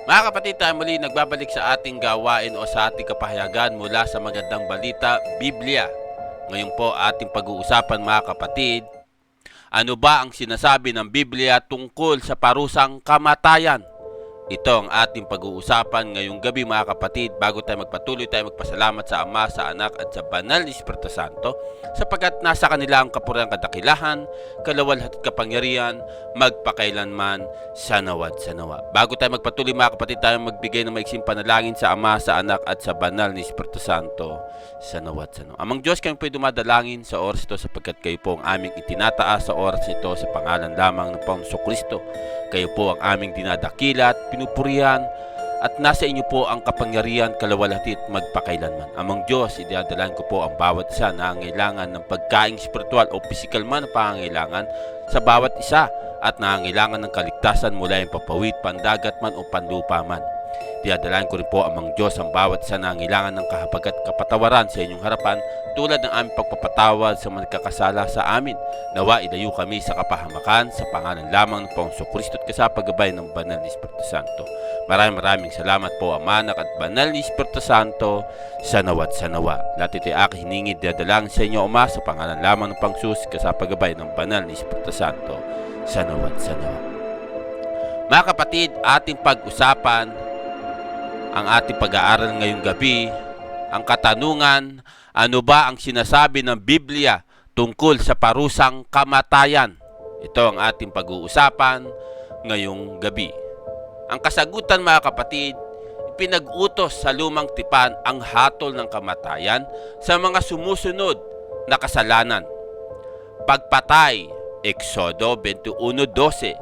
Mga kapatid, tayo muli nagbabalik sa ating gawain o sa ating kapahayagan mula sa magandang balita, Biblia. Ngayon po ating pag-uusapan mga kapatid, ano ba ang sinasabi ng Biblia tungkol sa parusang kamatayan? Ito ang ating pag-uusapan ngayong gabi mga kapatid. Bago tayo magpatuloy, tayo magpasalamat sa Ama, sa Anak at sa Banal na Espiritu Santo sapagkat nasa kanila ang kapurihan, kadakilahan, kalawalhati at kapangyarihan magpakailanman sa nawad sa nawa. Bago tayo magpatuloy mga kapatid, tayo magbigay ng maiksing panalangin sa Ama, sa Anak at sa Banal na Espiritu Santo sa nawad sa nawa. Amang Diyos, kami po'y dumadalangin sa oras ito sapagkat kayo po ang aming itinataas sa oras ito sa pangalan lamang ng Panginoong Kristo. Kayo po ang aming dinadakila at pinupurihan at nasa inyo po ang kapangyarihan, kalawalhati at magpakailanman. Amang Diyos, idadalahan ko po ang bawat isa na nangangailangan ng pagkaing spiritual o physical man na pangangailangan sa bawat isa at nangangailangan ng kaligtasan mula yung papawid, pandagat man o panlupa man. Diadalahan ko rin po amang Diyos ang bawat isa na nangangailangan ng kahabag at kapatawaran sa inyong harapan tulad ng aming pagpapatawad sa mga nagkakasala sa amin. Nawa ilayo kami sa kapahamakan sa pangalan lamang ng Panginoong Kristo at kasapagabay ng Banal na Espiritu Santo. Maraming salamat po Ama, Anak at Banal na Espiritu Santo sa nawat sa nawa. Lahat ito'y aking hiningi diadalangin sa inyo Ama sa pangalan lamang ng Panginoong kasapagabay ng Banal na Espiritu Santo sa nawat sa nawa. Mga kapatid, ating pag-usapan ang ating pag-aaral ngayong gabi, ang katanungan, ano ba ang sinasabi ng Biblia tungkol sa parusang kamatayan? Ito ang ating pag-uusapan ngayong gabi. Ang kasagutan mga kapatid, pinag-utos sa lumang tipan ang hatol ng kamatayan sa mga sumusunod na kasalanan. Pagpatay, Exodo 21:12.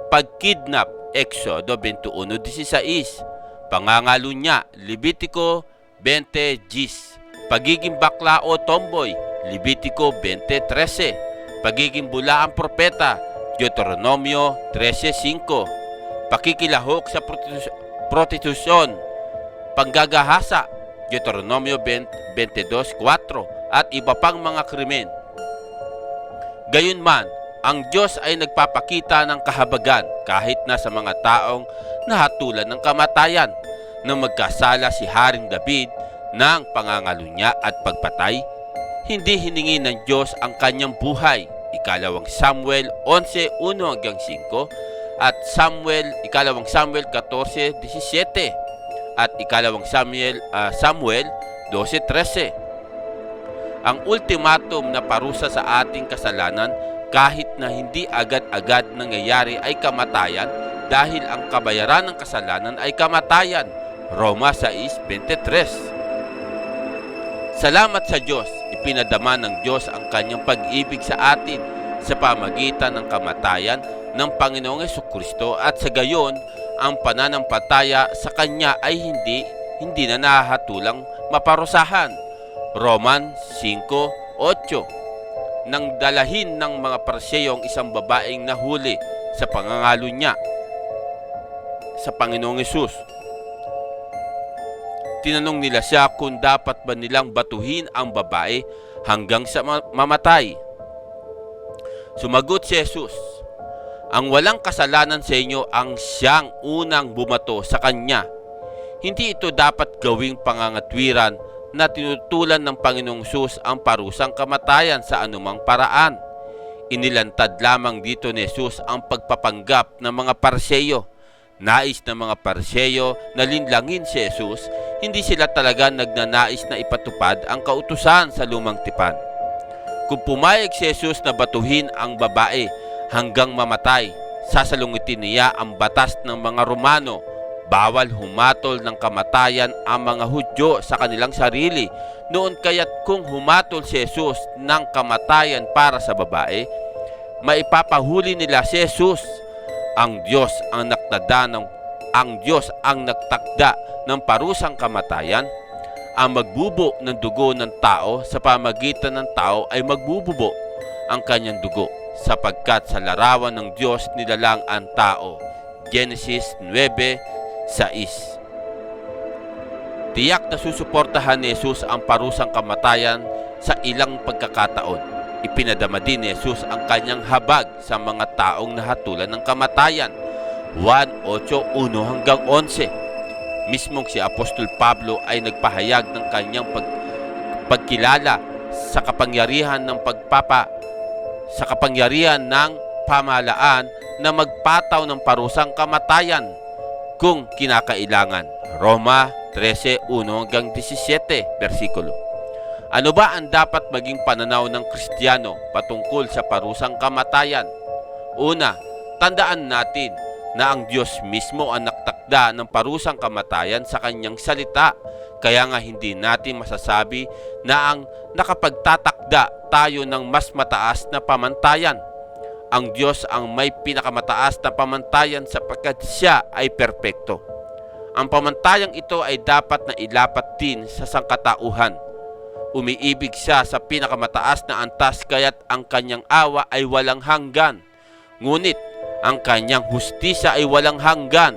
Pagkidnap, Exodo 21:16. Pangangalunya, Levitico 20:10. Pagiging bakla o tomboy, Levitico 20:13. Pagiging bulaang propeta, Deuteronomio 13:5. Pakikilahok sa prostitusyon, panggagahasa, Deuteronomio 22:4 at iba pang mga krimen. Gayunman, ang Diyos ay nagpapakita ng kahabagan kahit na sa mga taong nahatulan ng kamatayan nang magkasala si Haring David ng pangangalunya at pagpatay. Hindi hiningi ng Diyos ang kanyang buhay. Ikalawang Samuel 11:1-5 at ikalawang Samuel 14:17 at ikalawang Samuel 12:13. Ang ultimatum na parusa sa ating kasalanan kahit na hindi agad-agad nangyayari ay kamatayan dahil ang kabayaran ng kasalanan ay kamatayan. Roma 6:23. Salamat sa Diyos, ipinadama ng Diyos ang kanyang pag-ibig sa atin sa pamagitan ng kamatayan ng Panginoong Jesucristo at sa gayon ang pananampalataya sa Kanya ay hindi na nahahatulang maparusahan. Roman 5:8. Nang dalahin ng mga Pariseo ang isang babaeng nahuli sa pangangalo niya sa Panginoong Hesus, tinanong nila siya kung dapat ba nilang batuhin ang babae hanggang sa mamatay. Sumagot si Jesus, ang walang kasalanan sa inyo ang siyang unang bumato sa kanya. Hindi ito dapat gawing pangangatwiran na tinutulan ng Panginoong Hesus ang parusang kamatayan sa anumang paraan. Inilantad lamang dito ni Jesus ang pagpapanggap ng mga Pariseo. Nais ng mga Pariseo na linlangin si Jesus, hindi sila talaga nagnanais na ipatupad ang kautusan sa lumang tipan. Kung pumayag si Jesus na batuhin ang babae hanggang mamatay, sasalungitin niya ang batas ng mga Romano. Bawal humatol ng kamatayan ang mga Hudyo sa kanilang sarili. Noon kaya't kung humatol si Jesus ng kamatayan para sa babae, maipapahuli nila si Jesus. Ang Diyos ang nagtakda ng parusang kamatayan. Ang magbubo ng dugo ng tao sa pamagitan ng tao ay magbububo ang kanyang dugo, sapagkat sa larawan ng Diyos nilalang ang tao. Genesis 9:6. Tiyak na susuportahan ni Jesus ang parusang kamatayan sa ilang pagkakataon. Ipinadama din ni Jesus ang kanyang habag sa mga taong nahatulan ng kamatayan. 1:8-1 hanggang 11. Mismong si Apostol Pablo ay nagpahayag ng kanyang pagkilala sa kapangyarihan ng pamahalaan na magpataw ng parusang kamatayan kung kinakailangan. Roma 13:1-17 versikulo. Ano ba ang dapat maging pananaw ng Kristiyano patungkol sa parusang kamatayan? Una, tandaan natin na ang Diyos mismo ang nagtakda ng parusang kamatayan sa kanyang salita. Kaya nga hindi natin masasabi na ang nakapagtatakda tayo ng mas mataas na pamantayan. Ang Diyos ang may pinakamataas na pamantayan sapagkat siya ay perpekto. Ang pamantayang ito ay dapat na ilapat din sa sangkatauhan. Umiibig siya sa pinakamataas na antas kaya't ang kanyang awa ay walang hanggan. Ngunit ang kanyang hustisya ay walang hanggan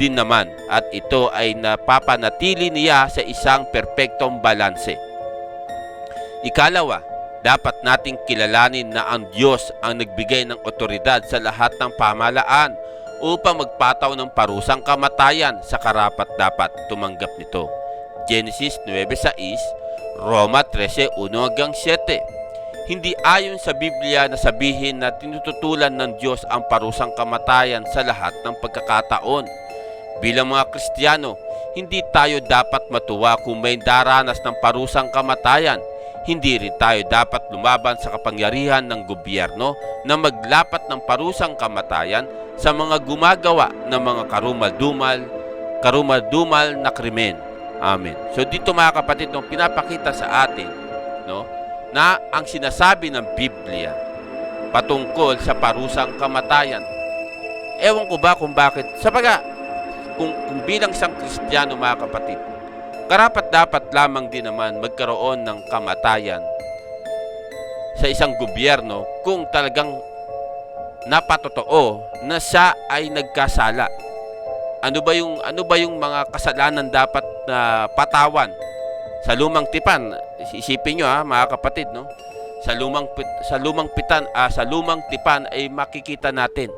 din naman at ito ay napapanatili niya sa isang perpektong balanse. Ikalawa, dapat nating kilalanin na ang Diyos ang nagbigay ng otoridad sa lahat ng pamahalaan upang magpataw ng parusang kamatayan sa karapat-dapat tumanggap nito. Genesis 9:6, Roma 13:1-7. Hindi ayon sa Biblia na sabihin na tinututulan ng Diyos ang parusang kamatayan sa lahat ng pagkakataon. Bilang mga Kristiyano, hindi tayo dapat matuwa kung may daranas ng parusang kamatayan. Hindi rin tayo dapat lumaban sa kapangyarihan ng gobyerno na maglapat ng parusang kamatayan sa mga gumagawa ng mga karumal-dumal na krimen. Amen. So dito mga kapatid, pinapakita sa atin na ang sinasabi ng Biblia patungkol sa parusang kamatayan. Ewan ko ba kung bakit. Kung bilang isang Kristiyano mga kapatid, karapat-dapat lamang din naman magkaroon ng kamatayan sa isang gobyerno kung talagang napatotoo na siya ay nagkasala. Ano ba yung mga kasalanan dapat na patawan? Sa lumang tipan, isipin nyo mga kapatid, Sa lumang tipan ay makikita natin.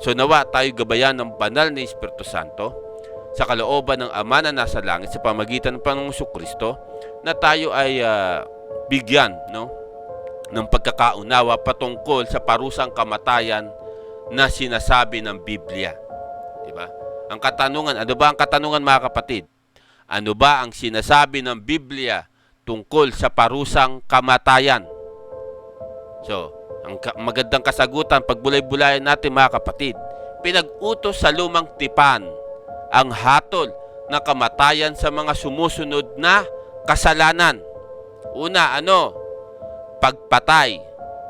So nawa tayo gabayan ng banal na Espiritu Santo sa kalooban ng Ama na nasa langit sa pamagitan ng Panginoong Jesucristo na tayo ay bigyan ng pagkakaunawa patungkol sa parusang kamatayan na sinasabi ng Biblia. Diba? Ang katanungan, ano ba ang katanungan mga kapatid? Ano ba ang sinasabi ng Biblia tungkol sa parusang kamatayan? So, ang magandang kasagutan, pagbulay-bulayan natin mga kapatid, pinag-utos sa lumang tipan ang hatol na kamatayan sa mga sumusunod na kasalanan. Una, pagpatay.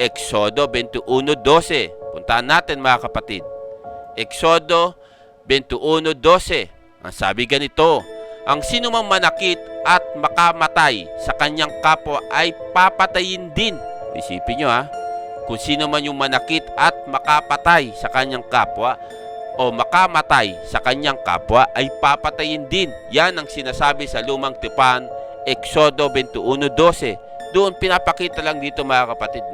Exodo 21:12. Puntahan natin mga kapatid. Exodo 21:12. Ang sabi ganito, ang sinumang manakit at makamatay sa kanyang kapwa ay papatayin din. Isipin nyo kung sino man yung manakit at makapatay sa kanyang kapwa o makamatay sa kanyang kapwa ay papatayin din. Yan ang sinasabi sa lumang tipan, Exodo 21:12. Doon pinapakita lang dito mga kapatid,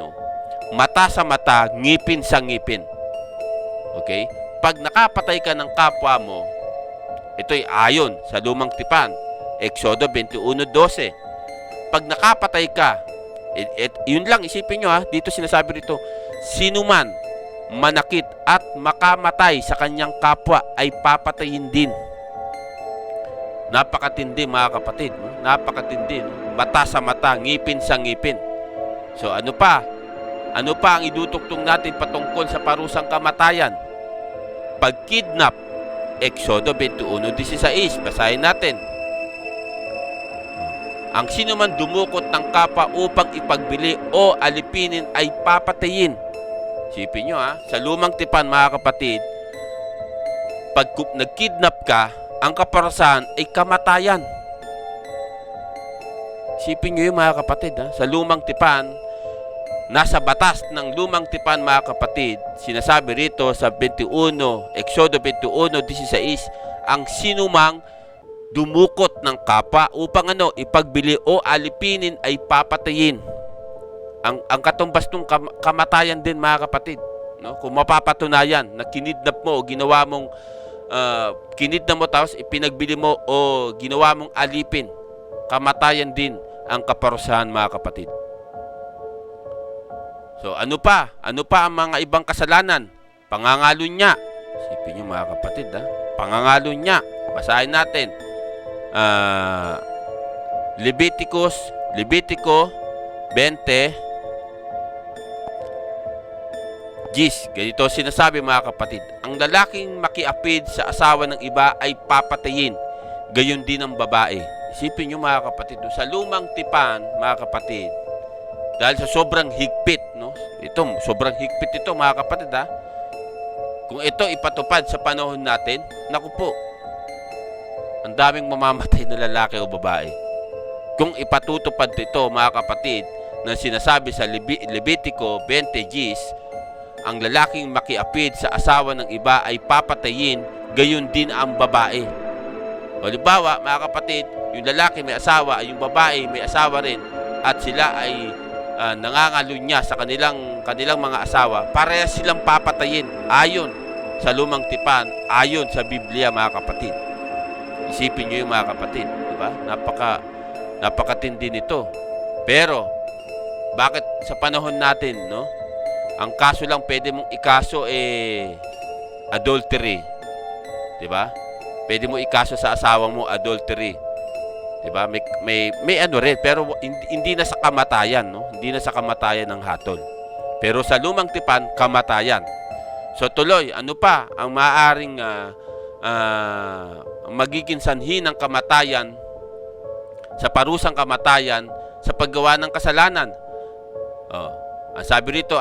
mata sa mata, ngipin sa ngipin. Okay? Pag nakapatay ka ng kapwa mo, ito'y ayon sa lumang tipan, Exodo 21:12. Pag nakapatay ka, yun lang, isipin nyo dito sinasabi rito, sino man manakit at makamatay sa kanyang kapwa ay papatayin din. Napakatindi mga kapatid, napakatindi. Mata sa mata, ngipin sa ngipin. So ano pa ang idutuktong natin patungkol sa parusang kamatayan? Pagkidnap, Exodo 21:16. Basahin natin. Ang sino man dumukot ng kapwa upang ipagbili o alipinin ay papatayin. Sipin nyo sa lumang tipan mga kapatid, pag nagkidnap ka, ang kaparasan ay kamatayan. Sipin nyo yung mga kapatid sa lumang tipan, nasa batas ng lumang tipan mga kapatid, sinasabi rito sa Exodo 21:16, ang sinumang dumukot ng kapwa upang ipagbili o alipinin ay papatayin. Ang katumbas ng kamatayan din mga kapatid. no? Kung mapapatunayan na kinidnap mo o ginawa mong kinidnap mo tapos ipinagbili mo o ginawa mong alipin, kamatayan din ang kaparusahan, mga kapatid. So ano pa? Ano pa ang mga ibang kasalanan? Pangangalunya. Isipin nyo, mga kapatid, pangangalunya. Basahin natin. Levitico 20 Gis, ganito sinasabi, mga kapatid. Ang lalaking makiapid sa asawa ng iba ay papatayin. Gayon din ang babae. Isipin nyo, mga kapatid, sa lumang tipan, mga kapatid, dahil sa sobrang higpit, no? Ito, sobrang higpit ito, mga kapatid, Kung ito ipatupad sa panahon natin, naku po, ang daming mamamatay na lalaki o babae. Kung ipatutupad ito, mga kapatid, na sinasabi sa Levitico 20 Gis, ang lalaking makiapid sa asawa ng iba ay papatayin, gayon din ang babae. O halimbawa, mga kapatid, yung lalaki may asawa, yung babae may asawa rin, at sila ay nangangalunya sa kanilang mga asawa, parehas silang papatayin ayon sa lumang tipan, ayon sa Biblia, mga kapatid. Isipin nyo yung mga kapatid, di ba? Napakatindi nito. Pero bakit sa panahon natin, no? Ang kaso lang pwede mong ikaso adultery. 'Di ba? Pwede mo ikaso sa asawa mo adultery. 'Di ba? May ano rin, pero hindi na sa kamatayan, no? Hindi na sa kamatayan ng hatol. Pero sa lumang tipan, kamatayan. So tuloy, ano pa ang maaaring magiging sanhi ng kamatayan, sa parusang kamatayan sa paggawa ng kasalanan? Ang sabi rito,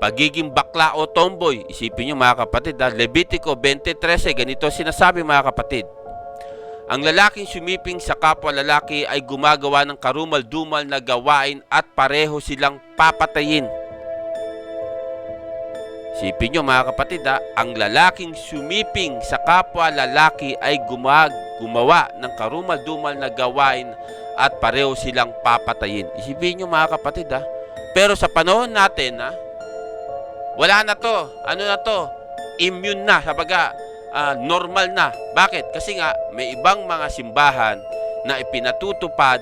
pagiging bakla o tomboy. Isipin nyo, mga kapatid, Levitico 20:13, ganito sinasabi, mga kapatid. Ang lalaking sumiping sa kapwa lalaki ay gumagawa ng karumal-dumal na gawain at pareho silang papatayin. Isipin nyo, mga kapatid, ang lalaking sumiping sa kapwa lalaki ay gumawa ng karumal-dumal na gawain at pareho silang papatayin. Isipin nyo, mga kapatid, pero sa panahon natin, wala na to. Ano na to? Immune na. Sabaga, normal na. Bakit? Kasi nga, may ibang mga simbahan na ipinatutupad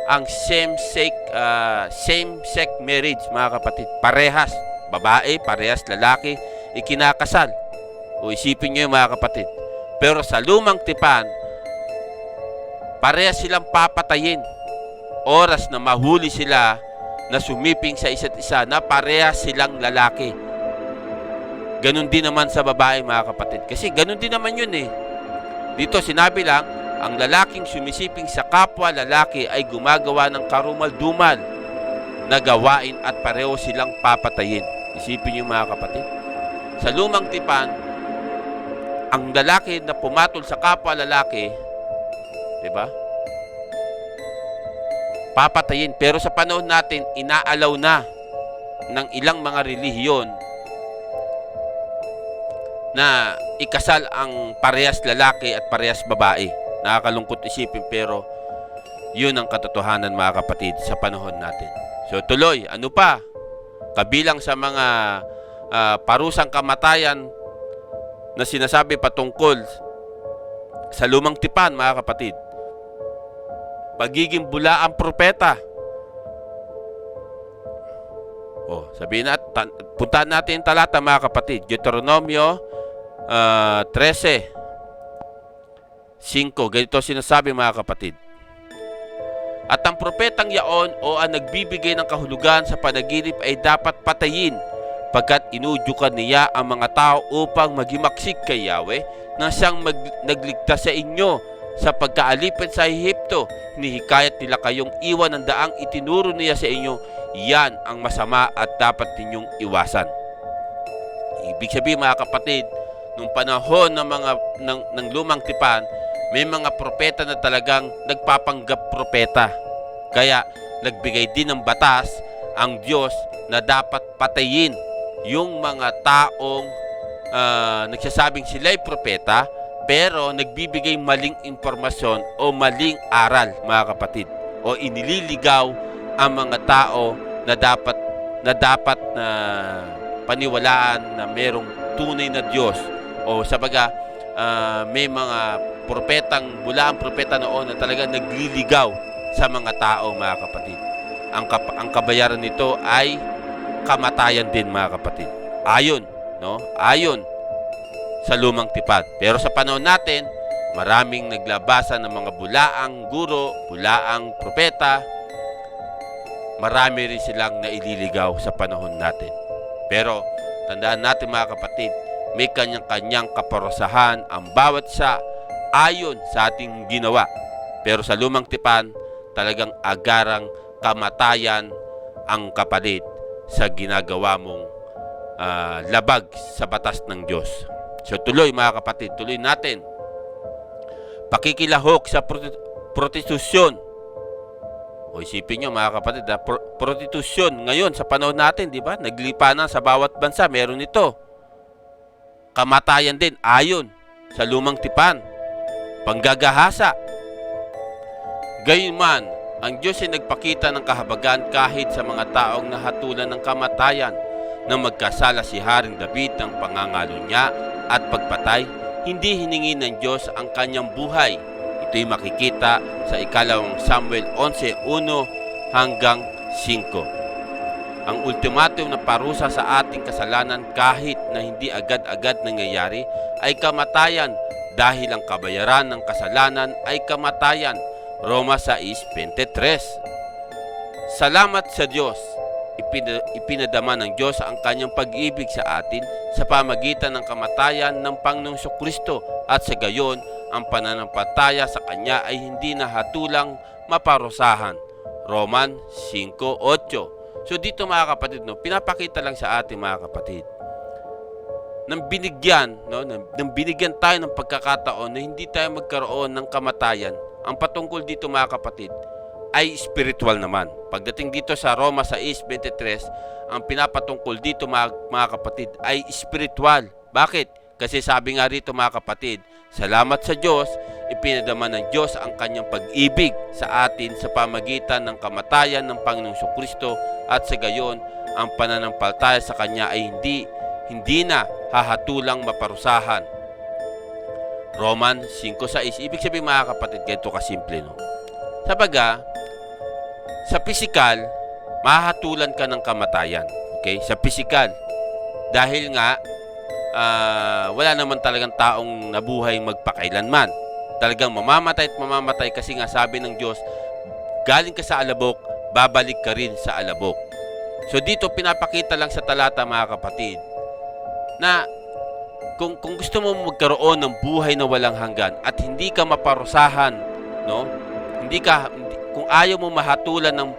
ang same-sex marriage, mga kapatid. Parehas. Babae, parehas lalaki, ikinakasal. O isipin nyo yung mga kapatid. Pero sa lumang tipan, parehas silang papatayin. Oras na mahuli sila na sumiping sa isa't isa na parehas silang lalaki. Ganon din naman sa babae, mga kapatid. Kasi ganon din naman yun Dito sinabi lang, ang lalaking sumisiping sa kapwa lalaki ay gumagawa ng karumal-dumal na gawain at pareho silang papatayin. Isipin niyo, mga kapatid. Sa lumang tipan, ang lalaki na pumatol sa kapwa lalaki, di ba? Papatayin. Pero sa panahon natin, inaalaw na ng ilang mga relihiyon na ikasal ang parehas lalaki at parehas babae. Nakakalungkot isipin, pero yun ang katotohanan, mga kapatid, sa panahon natin. So tuloy, ano pa? Kabilang sa mga parusang kamatayan na sinasabi patungkol sa lumang tipan, mga kapatid, pagiging bulaang propeta. Sabihin natin, puntahan natin yung talata, mga kapatid. Deuteronomio 13:5. Ganito sinasabi, mga kapatid. At ang propetang yaon o ang nagbibigay ng kahulugan sa panaginip ay dapat patayin, pagkat inudyukan niya ang mga tao upang magimaksik kay Yahweh na siyang nagligtas sa inyo sa pagkaalipin sa Ehipto. Hinihikayat nila kayong iwan ang daang itinuro niya sa inyo. Yan ang masama at dapat ninyong iwasan. Ibig sabihin, mga kapatid, nung panahon ng lumang tipan, may mga propeta na talagang nagpapanggap propeta. Kaya nagbigay din ng batas ang Diyos na dapat patayin yung mga taong nagsasabing sila'y propeta, pero nagbibigay maling impormasyon o maling aral, mga kapatid, o inililigaw ang mga tao na dapat paniwalaan na merong tunay na Diyos o sabaga may mga bulaang propeta noon na talaga nagliligaw sa mga tao, mga kapatid. Ang kabayaran nito ay kamatayan din, mga kapatid. Ayon sa lumang tipan. Pero sa panahon natin, maraming naglabasan ng mga bulaang guro, bulaang propeta. Marami rin silang naililigaw sa panahon natin. Pero tandaan natin, mga kapatid, may kanyang-kanyang kaparusahan ang bawat isa ayon sa ating ginawa. Pero sa lumang tipan, talagang agarang kamatayan ang kapalit sa ginagawa mong labag sa batas ng Diyos. So tuloy, mga kapatid, tuloy natin. Pakikilahok sa prostitusyon. O isipin nyo, mga kapatid, prostitusyon ngayon sa panahon natin, di ba? Naglipa na sa bawat bansa, meron ito. Kamatayan din ayon sa lumang tipan. Panggagahasa. Gayunman, ang Diyos ay nagpakita ng kahabagan kahit sa mga taong nahatulan ng kamatayan nang magkasala si Haring David ng pangangalo niya at pagpatay. Hindi hiningi ng Diyos ang kanyang buhay. Ito'y makikita sa 2 Samuel 11:1 hanggang 5. Ang ultimatum na parusa sa ating kasalanan kahit na hindi agad-agad nangyayari ay kamatayan dahil ang kabayaran ng kasalanan ay kamatayan. Roma 6:23. Salamat sa Diyos. Ipinadama ng Diyos ang kanyang pag-ibig sa atin sa pamagitan ng kamatayan ng Panginoong Kristo at sa gayon ang pananampalataya sa Kanya ay hindi na hatulang maparusahan. Roman 5:8. So dito, mga kapatid, pinapakita lang sa atin, mga kapatid, nang binigyan tayo ng pagkakataon na hindi tayo magkaroon ng kamatayan. Ang patungkol dito, mga kapatid, ay spiritual naman. Pagdating dito sa Roma 6:23, ang pinapatungkol dito, mga kapatid, ay spiritual. Bakit? Kasi sabi nga rito, mga kapatid, salamat sa Diyos, ipinadama ng Diyos ang kanyang pag-ibig sa atin sa pamagitan ng kamatayan ng Panginoong Kristo at sa gayon ang pananampalataya sa Kanya ay hindi na hahatulang maparusahan. Roman 5:6. Ibig sabihin, mga kapatid, ganito kasimple, no? Sabaga, sa pisikal, mahatulan ka ng kamatayan. Okay? Sa pisikal. Dahil nga, wala naman talagang taong nabuhay magpakailanman. Talagang mamamatay at mamamatay kasi nga sabi ng Diyos, galing ka sa alabok, babalik ka rin sa alabok. So dito pinapakita lang sa talata, mga kapatid, na kung gusto mo magkaroon ng buhay na walang hanggan at hindi ka maparusahan, no? Kung ayaw mo mahatulan ng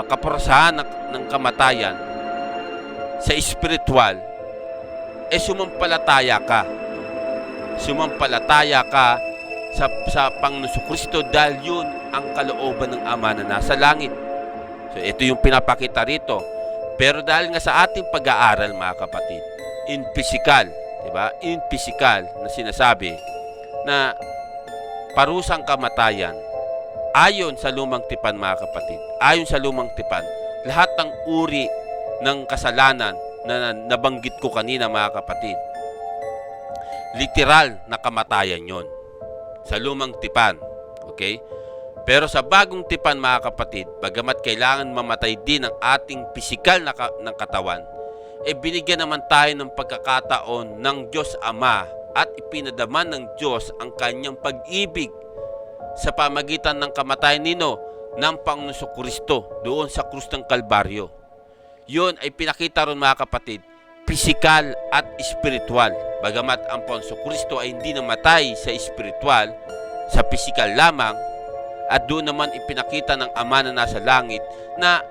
kaparusahan ng kamatayan sa spiritual, sumampalataya ka. Sumampalataya ka sa Panginoong Kristo dahil yun ang kalooban ng Ama na nasa langit. So ito yung pinapakita rito. Pero dahil nga sa ating pag-aaral, mga kapatid, in physical, di ba? In physical na sinasabi na parusang kamatayan ayon sa lumang tipan, mga kapatid. Ayon sa lumang tipan, lahat ng uri ng kasalanan na nabanggit ko kanina, mga kapatid, literal na kamatayan yon sa lumang tipan. Okay? Pero sa bagong tipan, mga kapatid, bagamat kailangan mamatay din ang ating pisikal ng katawan, binigyan naman tayo ng pagkakataon ng Diyos Ama at ipinadama ng Diyos ang kanyang pag-ibig sa pamagitan ng kamatayan ng Panginoong Kristo doon sa krus ng Kalbaryo. Yun ay pinakita ron, mga kapatid, pisikal at spiritual. Bagamat ang Panginoong Kristo ay hindi namatay sa spiritual, sa pisikal lamang, at doon naman ipinakita ng Ama na nasa langit na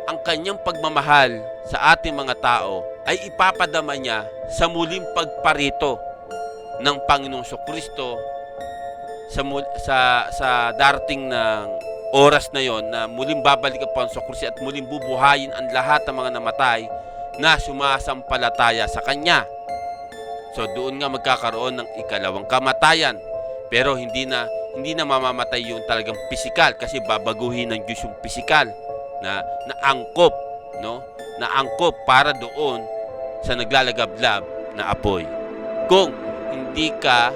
ang kanyang pagmamahal sa ating mga tao ay ipapadama niya sa muling pagparito ng Panginoong Kristo sa darating ng oras na yon na muling babalik ang Panginoong Kristo at muling bubuhayin ang lahat ng mga namatay na sumasampalataya sa Kanya. So doon nga magkakaroon ng ikalawang kamatayan. Pero hindi na mamamatay yung talagang pisikal kasi babaguhin ng Diyos yung pisikal na angkop, no? na angkop para doon sa naglalagablab na apoy. Kung hindi ka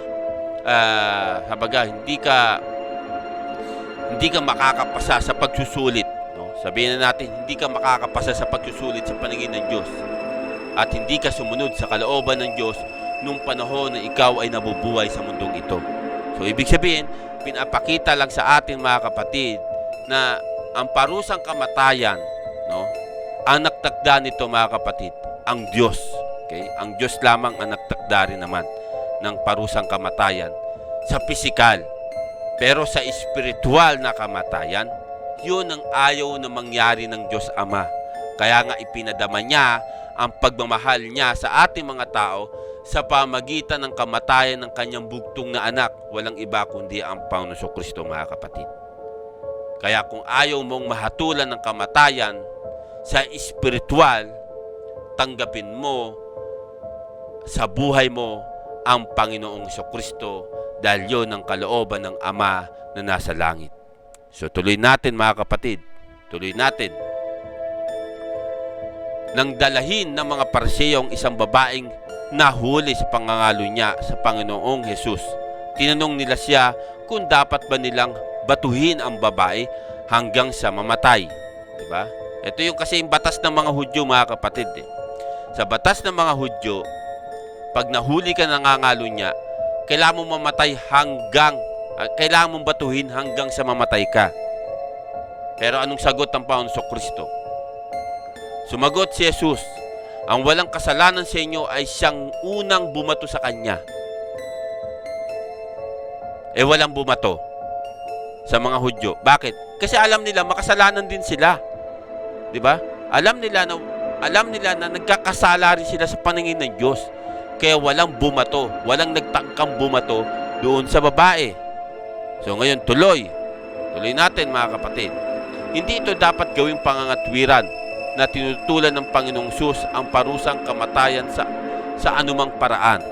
hindi ka makakapasa sa pagsusulit, no? Sabihin na natin, hindi ka makakapasa sa pagsusulit sa paningin ng Diyos at hindi ka sumunod sa kalooban ng Diyos nung panahon na ikaw ay nabubuhay sa mundong ito. So ibig sabihin, pinapakita lang sa atin mga kapatid na ang parusang kamatayan, no? Ang nagtakda nito mga kapatid, ang Diyos. Okay? Ang Diyos lamang ang nagtakda rin naman ng parusang kamatayan sa pisikal. Pero sa espiritual na kamatayan, yun ang ayaw na mangyari ng Diyos Ama. Kaya nga ipinadama niya ang pagmamahal niya sa ating mga tao sa pamagitan ng kamatayan ng kanyang bugtong na anak. Walang iba kundi ang Panginoong Jesucristo mga kapatid. Kaya kung ayaw mong mahatulan ng kamatayan sa espiritual, tanggapin mo sa buhay mo ang Panginoong Jesucristo dahil yun ang kalooban ng Ama na nasa langit. So tuloy natin mga kapatid, tuloy natin. Nang dalahin ng mga Pariseo ang isang babaeng nahuli sa pangangalo niya sa Panginoong Hesus, tinanong nila siya kung dapat ba nilang batuhin ang babae hanggang sa mamatay. Diba? Ito yung kasi yung batas ng mga Hudyo mga kapatid. Sa batas ng mga Hudyo, pag nahuli ka nangangalo niya, kailangan mong mamatay kailangan mong batuhin hanggang sa mamatay ka. Pero anong sagot ng Panginoon Jesucristo? Sumagot si Jesus, ang walang kasalanan sa inyo ay siyang unang bumato sa kanya. Walang bumato sa mga Hudyo. Bakit? Kasi alam nila makasalanan din sila. 'Di ba? Alam nila na nagkakasala rin sila sa paningin ng Diyos. Kaya walang bumato, walang nagtangkang bumato doon sa babae. So ngayon tuloy natin mga kapatid. Hindi ito dapat gawing pangangatwiran na tinutulan ng Panginoong Hesus ang parusang kamatayan sa anumang paraan.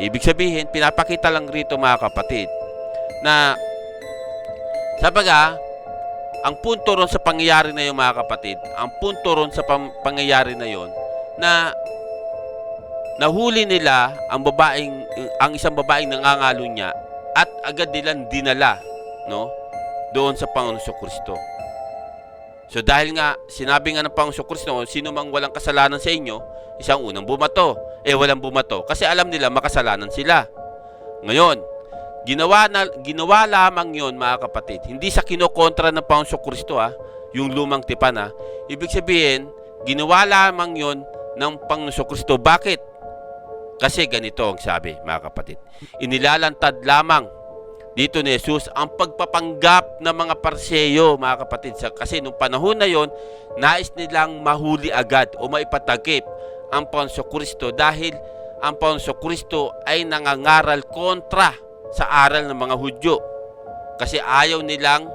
Ibig sabihin, pinapakita lang rito mga kapatid na ang punto ron sa pangyayari na yun mga kapatid, ang punto ron sa pangyayari na yun na nahuli nila ang isang babaeng nangangalo niya at agad nilang dinala, no, doon sa Panginoong Jesucristo. So dahil nga sinabi nga ng Panginoong Jesucristo, sino mang walang kasalanan sa inyo, isang unang bumato. Walang bumato kasi alam nila makasalanan sila. Ngayon, ginawa lamang yon mga kapatid. Hindi sa kinokontra ng Panginoong Jesucristo yung lumang tipan Ibig sabihin, ginawa lamang yon ng Panginoong Jesucristo. Bakit? Kasi ganito ang sabi mga kapatid. Inilalantad lamang dito ni Jesus ang pagpapanggap ng mga Pariseo mga kapatid. Kasi nung panahon na yon, nais nilang mahuli agad o maipatagip ang Panginoong Jesucristo dahil ang Panginoong Jesucristo ay nangangaral kontra sa aral ng mga Hudyo. Kasi ayaw nilang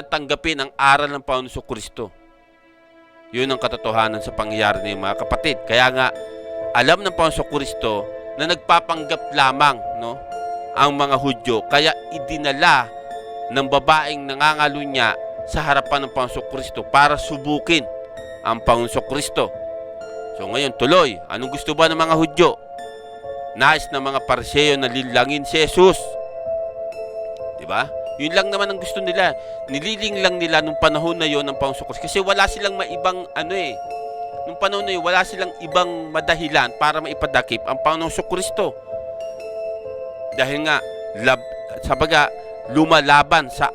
tanggapin ang aral ng Panginoong Jesucristo. Yun ang katotohanan sa pangyayari ng mga kapatid. Kaya nga alam ng Panginoong Jesucristo na nagpapanggap lamang, no, ang mga Hudyo. Kaya idinala ng babaeng nangangalo niya sa harapan ng Panginoong Jesucristo para subukin ang Panginoong Jesucristo. So ngayon tuloy, anong gusto ba ng mga Hudyo? Nais ng mga Pariseo na lilangin si Jesus. Diba? Yun lang naman ang gusto nila. Nililing lang nila nung panahon na yon ng Panginoong Jesucristo. Kasi wala silang maibang nung panahon na yun, wala silang ibang madahilan para maipadakip ang Panginoong Jesucristo. Dahil nga, lumalaban sa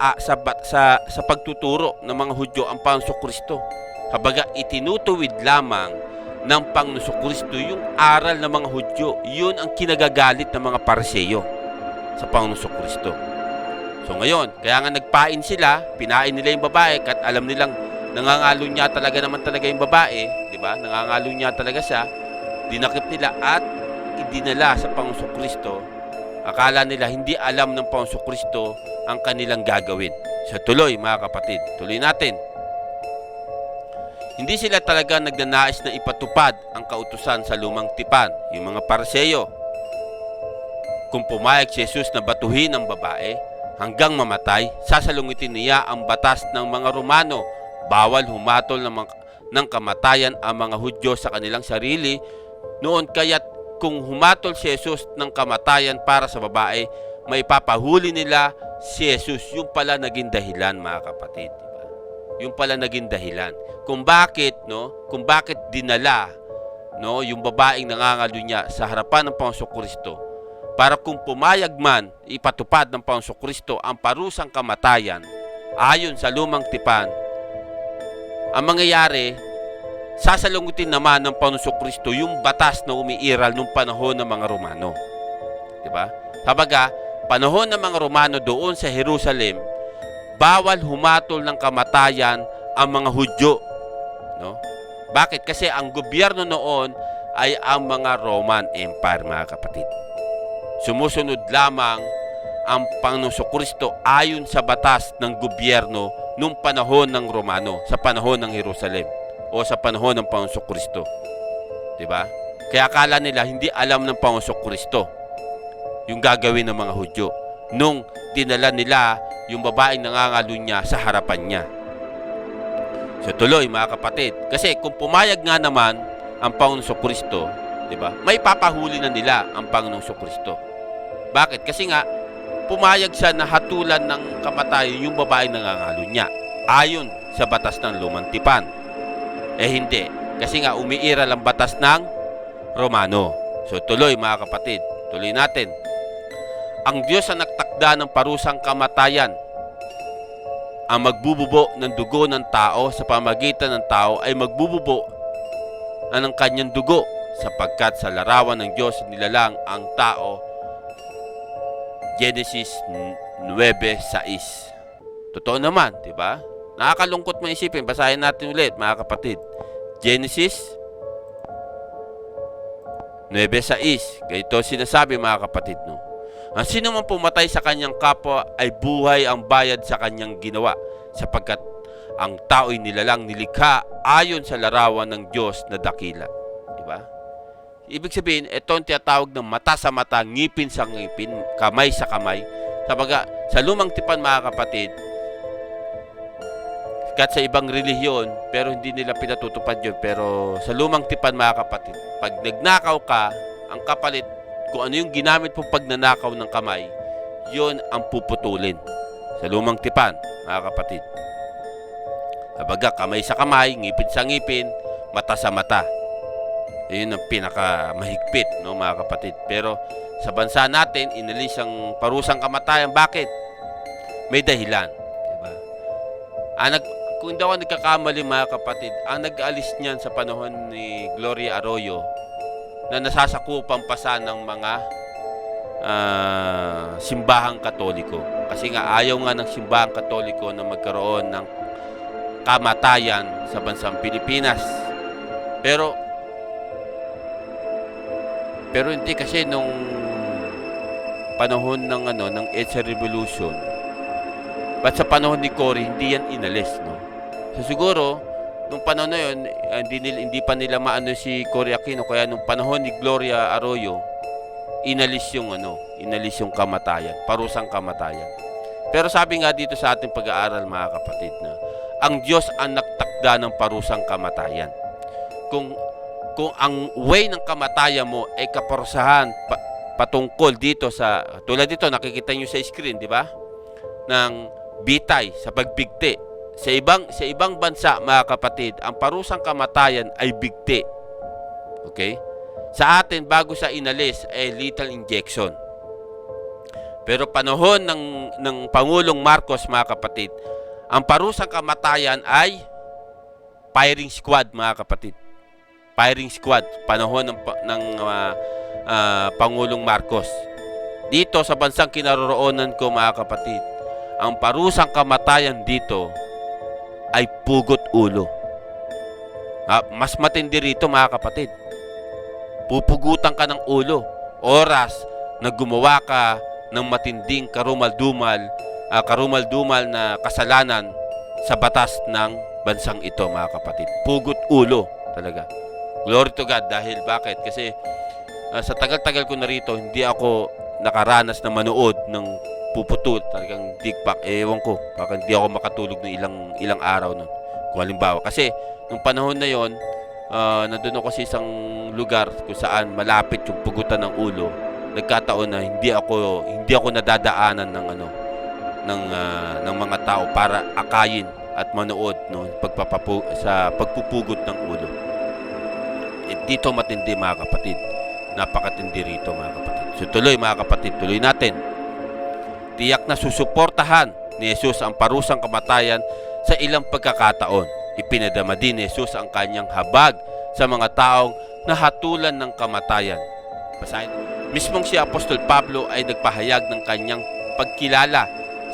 pagtuturo ng mga Hudyo ang Panginoong Jesucristo. Itinutuwid lamang ng Panginoong Jesucristo yung aral ng mga Hudyo. Yun ang kinagagalit ng mga Pariseo sa Panginoong Jesucristo. So ngayon, kaya nga nagpain sila, pinain nila yung babae at alam nilang nangangalo niya talaga yung babae, di ba? Nangangalo niya talaga siya. Dinakip nila at idinala sa Panginoong Jesucristo. Akala nila hindi alam ng Panginoong Jesucristo ang kanilang gagawin. So tuloy mga kapatid, tuloy natin. Hindi sila talaga nagnanais na ipatupad ang kautusan sa lumang tipan, yung mga Pariseo. Kung pumayag si Jesus na batuhin ang babae hanggang mamatay, sasalungitin niya ang batas ng mga Romano. Bawal humatol ng kamatayan ang mga Hudyo sa kanilang sarili noon, kaya't kung humatol si Jesus ng kamatayan para sa babae, may papahuli nila si Jesus. Yung pala naging dahilan, mga kapatid, diba? Yung pala naging dahilan kung bakit, kung bakit dinala, yung babaeng nangangalunya sa harapan ng Panginoong Kristo, para kung pumayag man ipatupad ng Panginoong Kristo ang parusang kamatayan ayon sa lumang tipan. Ang mangyayari, sasalungutin naman ng Panginoong Kristo yung batas na umiiral nung panahon ng mga Romano. Diba? Sabaga, panahon ng mga Romano doon sa Jerusalem, bawal humatol ng kamatayan ang mga Hudyo. Bakit? Kasi ang gobyerno noon ay ang mga Roman Empire, mga kapatid. Sumusunod lamang ang Panginoong Kristo ayon sa batas ng gobyerno nung panahon ng Romano, sa panahon ng Jerusalem, o sa panahon ng Panginoong Kristo. Diba? Kaya akala nila hindi alam ng Panginoong Kristo yung gagawin ng mga Hudyo nung dinala nila yung babaeng nangangalunya sa harapan niya. So tuloy, mga kapatid, kasi kung pumayag nga naman ang Panginoong Kristo, diba, may papahuli na nila ang Panginoong Kristo. Bakit? Kasi nga pumayag siya na hatulan ng kamatayan yung babaeng nangangalunya ayon sa batas ng lumang tipan. Hindi. Kasi nga umiiral ang batas ng Romano. So tuloy, mga kapatid, tuloy natin. Ang Diyos ang nagtakda ng parusang kamatayan. Ang magbububo ng dugo ng tao sa pamagitan ng tao ay magbububo ng kanyang dugo, sapagkat sa larawan ng Diyos nilalang ang tao. Genesis 9:6. Totoo naman, di ba? Nakakalungkot maisipin. Basahin natin ulit, mga kapatid. Genesis 9:6. Ganito sinasabi, mga kapatid, ang sino man pumatay sa kanyang kapwa ay buhay ang bayad sa kanyang ginawa, sapagkat ang tao'y nilalang nilikha ayon sa larawan ng Diyos na dakila. Diba? Ibig sabihin, ito ang tinatawag ng mata sa mata, ngipin sa ngipin, kamay sa kamay. Sabaga, sa lumang tipan, mga kapatid, kahit sa ibang relihiyon, pero hindi nila pinatutupad yun. Pero sa lumang tipan, mga kapatid, pag nagnakaw ka, ang kapalit, kung ano yung ginamit mo pag nanakaw ng kamay, yun ang puputulin. Sa lumang tipan, mga kapatid. Sabaga, kamay sa kamay, ngipin sa ngipin, mata sa mata. Yun ang pinakamahigpit, mga kapatid. Pero sa bansa natin, inalis ang parusang kamatayan. Bakit? May dahilan. Diba? Kung hindi ako nagkakamali, mga kapatid, ang nag-alis niyan sa panahon ni Gloria Arroyo, na nasasakupan pa sa ng mga simbahang Katoliko. Kasi nga ayaw nga ng simbahang Katoliko na magkaroon ng kamatayan sa bansang Pilipinas. Pero hindi, kasi nung panahon ng ng EDSA Revolution, ba't sa panahon ni Cory hindi yan inalis, So siguro nung panahon na yun, hindi pa nila maano si Cory Aquino, kaya nung panahon ni Gloria Arroyo, inalis yung kamatayan, parusang kamatayan. Pero sabi nga dito sa ating pag-aaral, mga kapatid, na ang Diyos ang nagtakda ng parusang kamatayan. Kung ang way ng kamatayan mo ay kaparusahan patungkol dito sa, tulad dito, nakikita nyo sa screen, di ba? Ng bitay sa pagbigti. Sa ibang bansa, mga kapatid, ang parusang kamatayan ay bigti. Okay? Sa atin, bago sa inalis, ay lethal injection. Pero panahon ng Pangulong Marcos, mga kapatid, ang parusang kamatayan ay firing squad, mga kapatid. Firing squad, panahon ng Pangulong Marcos. Dito sa bansang kinaroroonan ko, mga kapatid, ang parusang kamatayan dito ay pugot ulo. Mas matindi rito, mga kapatid. Pupugutan ka ng ulo. Oras na gumawa ka ng matinding karumal-dumal na kasalanan sa batas ng bansang ito, mga kapatid. Pugot ulo talaga. Glory to God. Dahil bakit? Kasi sa tagal-tagal ko na rito, hindi ako nakaranas na manood ng puputol, talagang dick back. Ewan ko, baka hindi ako makatulog ng ilang araw nun. Kung halimbawa, kasi nung panahon na yon, nandun ako sa isang lugar kung saan malapit yung pugutan ng ulo. Nagkataon na hindi ako nadadaanan ng ng mga tao para akayin at manood, no, sa pagpupugot ng ulo. Dito matindi, mga kapatid. Napakatindi rito, mga kapatid. So tuloy, mga kapatid, tuloy natin. Tiyak na susuportahan ni Jesus ang parusang kamatayan sa ilang pagkakataon. Ipinadama din ni Jesus ang kanyang habag sa mga taong nahatulan ng kamatayan. Basahin. Mismong si Apostol Pablo ay nagpahayag ng kanyang pagkilala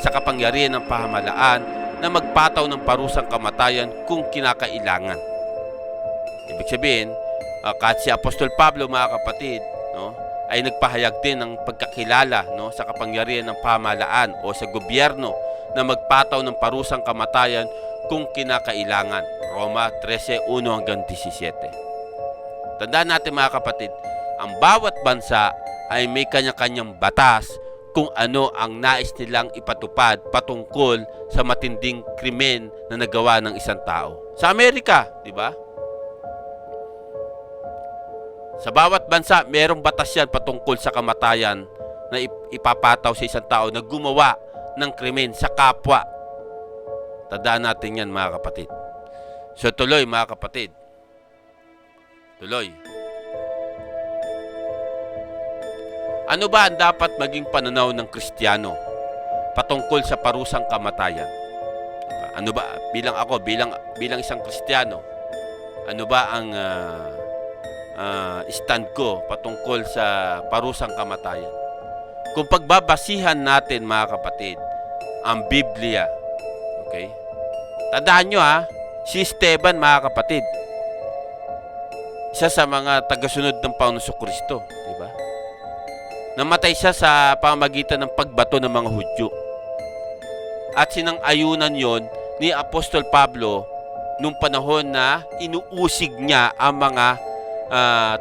sa kapangyarihan ng pamahalaan na magpataw ng parusang kamatayan kung kinakailangan. Ibig sabihin, kahit si Apostol Pablo, mga kapatid, no, ay nagpahayag din ng pagkakilala, no, sa kapangyarihan ng pamahalaan o sa gobyerno na magpataw ng parusang kamatayan kung kinakailangan. Roma 13:1-17. Tandaan natin, mga kapatid, ang bawat bansa ay may kanya-kanyang batas kung ano ang nais nilang ipatupad patungkol sa matinding krimen na nagawa ng isang tao. Sa Amerika, di ba? Sa bawat bansa, mayroong batas yan patungkol sa kamatayan na ipapataw sa isang tao na gumawa ng krimen sa kapwa. Tandaan natin yan, mga kapatid. So tuloy, mga kapatid. Tuloy. Ano ba ang dapat maging pananaw ng Kristiyano patungkol sa parusang kamatayan? Diba? Ano ba, bilang isang Kristiyano, ano ba ang stand ko patungkol sa parusang kamatayan? Kung pagbabasihan natin, mga kapatid, ang Biblia, okay? Tandaan nyo, si Esteban, mga kapatid, isa sa mga tagasunod ng Panginoon Kristo, di ba? Namatay siya sa pamamagitan ng pagbato ng mga Hudyo. At sinang-ayunan yon ni Apostol Pablo nung panahon na inuusig niya ang mga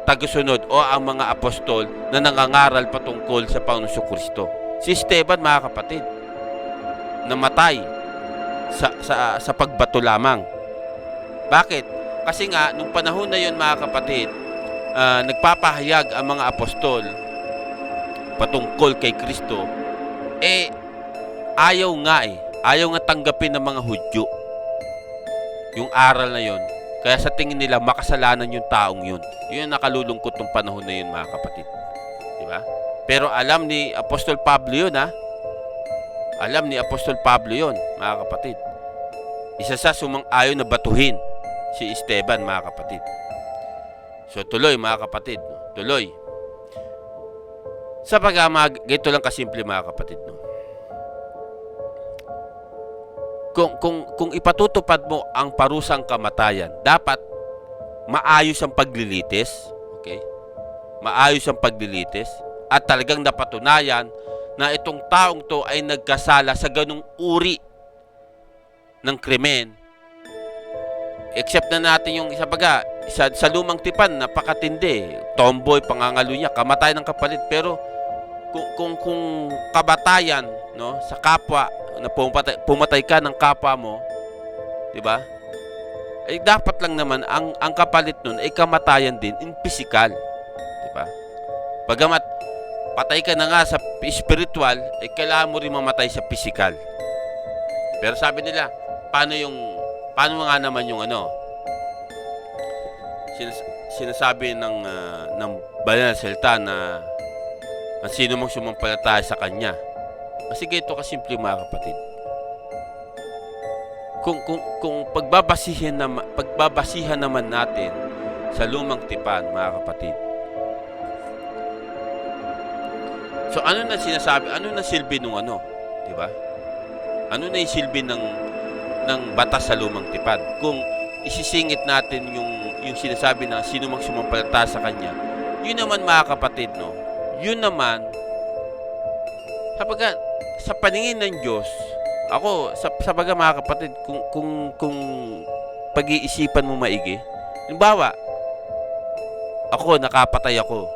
tagasunod o ang mga apostol na nangangaral patungkol sa Panginoon Kristo. Si Esteban, mga kapatid, namatay sa pagbato lamang. Bakit? Kasi nga, nung panahon na yon, mga kapatid, nagpapahayag ang mga apostol patungkol kay Kristo, ayaw nga tanggapin ng mga Hudyo yung aral na yon. Kaya sa tingin nila, makasalanan yung taong yun. Yun ang nakalulungkot ng panahon na yun, mga kapatid. Diba? Pero alam ni Apostol Pablo yun, Alam ni Apostol Pablo yun, mga kapatid. Isa sa sumang-ayon na batuhin si Esteban, mga kapatid. So tuloy, mga kapatid. Tuloy. Sa ganito lang kasimple, mga kapatid. No? Kung ipatutupad mo ang parusang kamatayan, dapat maayos ang paglilitis, okay? Maayos ang paglilitis at talagang napatunayan na itong taong to ay nagkasala sa ganung uri ng krimen. Except na natin yung sa lumang tipan, napakatindi. Tomboy, pangangalo niya, kamatay ng kapalit. Pero kung kabatayan, no, sa kapwa, na pumatay ka ng kapwa mo, di ba? Ay dapat lang naman ang kapalit nun ay kamatayan din in physical, di ba? Bagamat patay ka na nga sa spiritual, ay kailangan mo rin mamatay sa physical. Pero sabi nila, paano nga naman yung sinasabi ng banal na salita na sino mang sumampalataya sa kanya. Kasi ganito kasimple, mga kapatid. Kung pagbabasihan naman natin sa lumang tipan, mga kapatid. So ano na sinasabi? Ano na silbi nung di ba? Ano na yung silbi ng batas sa lumang tipan? Kung isisingit natin yung sinasabi na sino mang sumampalataya sa kanya, yun naman, mga kapatid, no? Yun naman, sa paningin ng Diyos, ako, sa baga, mga kapatid, kung pag-iisipan mo maigi, halimbawa, nakapatay ako.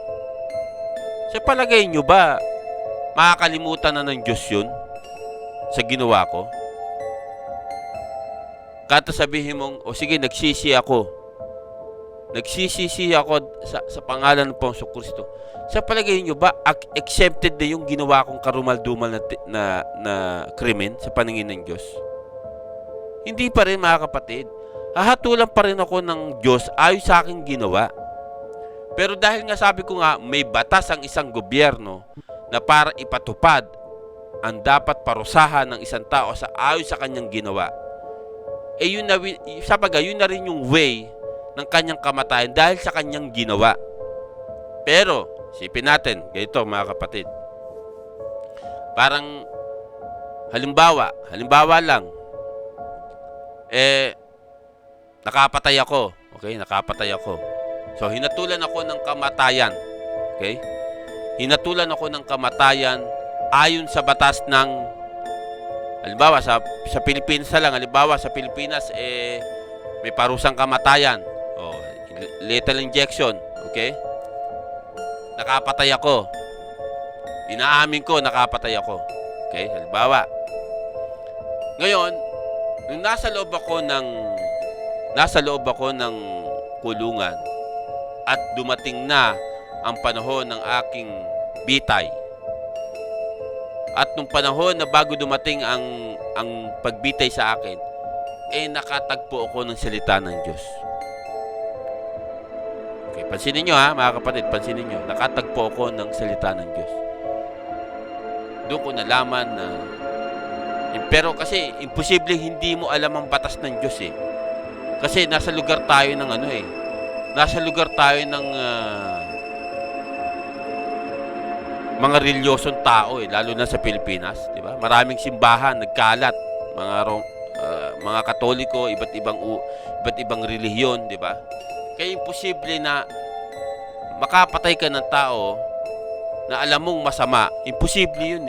Sa palagay nyo ba, makakalimutan na ng Diyos yun sa ginawa ko? Kata sabihin mong, o sige, nagsisi ako. Nagsisisi ako sa pangalan ng Panginoong Kristo. Sa palagay niyo ba, accepted na yung ginawa kong karumal-dumal na krimen sa paningin ng Diyos? Hindi pa rin, mga kapatid. Hahatulan pa rin ako ng Diyos ayon sa aking ginawa. Pero dahil nga sabi ko nga, may batas ang isang gobyerno na para ipatupad ang dapat parusahan ng isang tao sa ayon sa kanyang ginawa. Yun na rin yung way ng kanyang kamatayan dahil sa kanyang ginawa. Pero, sipin natin, ganito mga kapatid. Parang, halimbawa lang, nakapatay ako. Okay, nakapatay ako. So, hinatulan ako ng kamatayan. Okay? Hinatulan ako ng kamatayan ayon sa batas ng, halimbawa, sa Pilipinas lang, halimbawa, sa Pilipinas, may parusang kamatayan. Lethal injection. Okay? Nakapatay ako. Inaamin ko, nakapatay ako. Okay? Halimbawa. Ngayon, nung nasa loob ako ng kulungan at dumating na ang panahon ng aking bitay. At nung panahon na bago dumating ang pagbitay sa akin, nakatagpo ako ng salita ng Diyos. Okay, pansinin nyo mga kapatid, pansinin nyo. Nakatagpo ako ng salita ng Diyos. Doon ko nalaman na pero kasi imposible hindi mo alam ang batas ng Diyos Kasi nasa lugar tayo ng nasa lugar tayo ng mga reliyosong tao lalo na sa Pilipinas, di ba? Maraming simbahan nagkalat, mga Katoliko, iba't ibang relihiyon, di ba? Kaya imposible na makapatay ka ng tao na alam mong masama. Imposible yun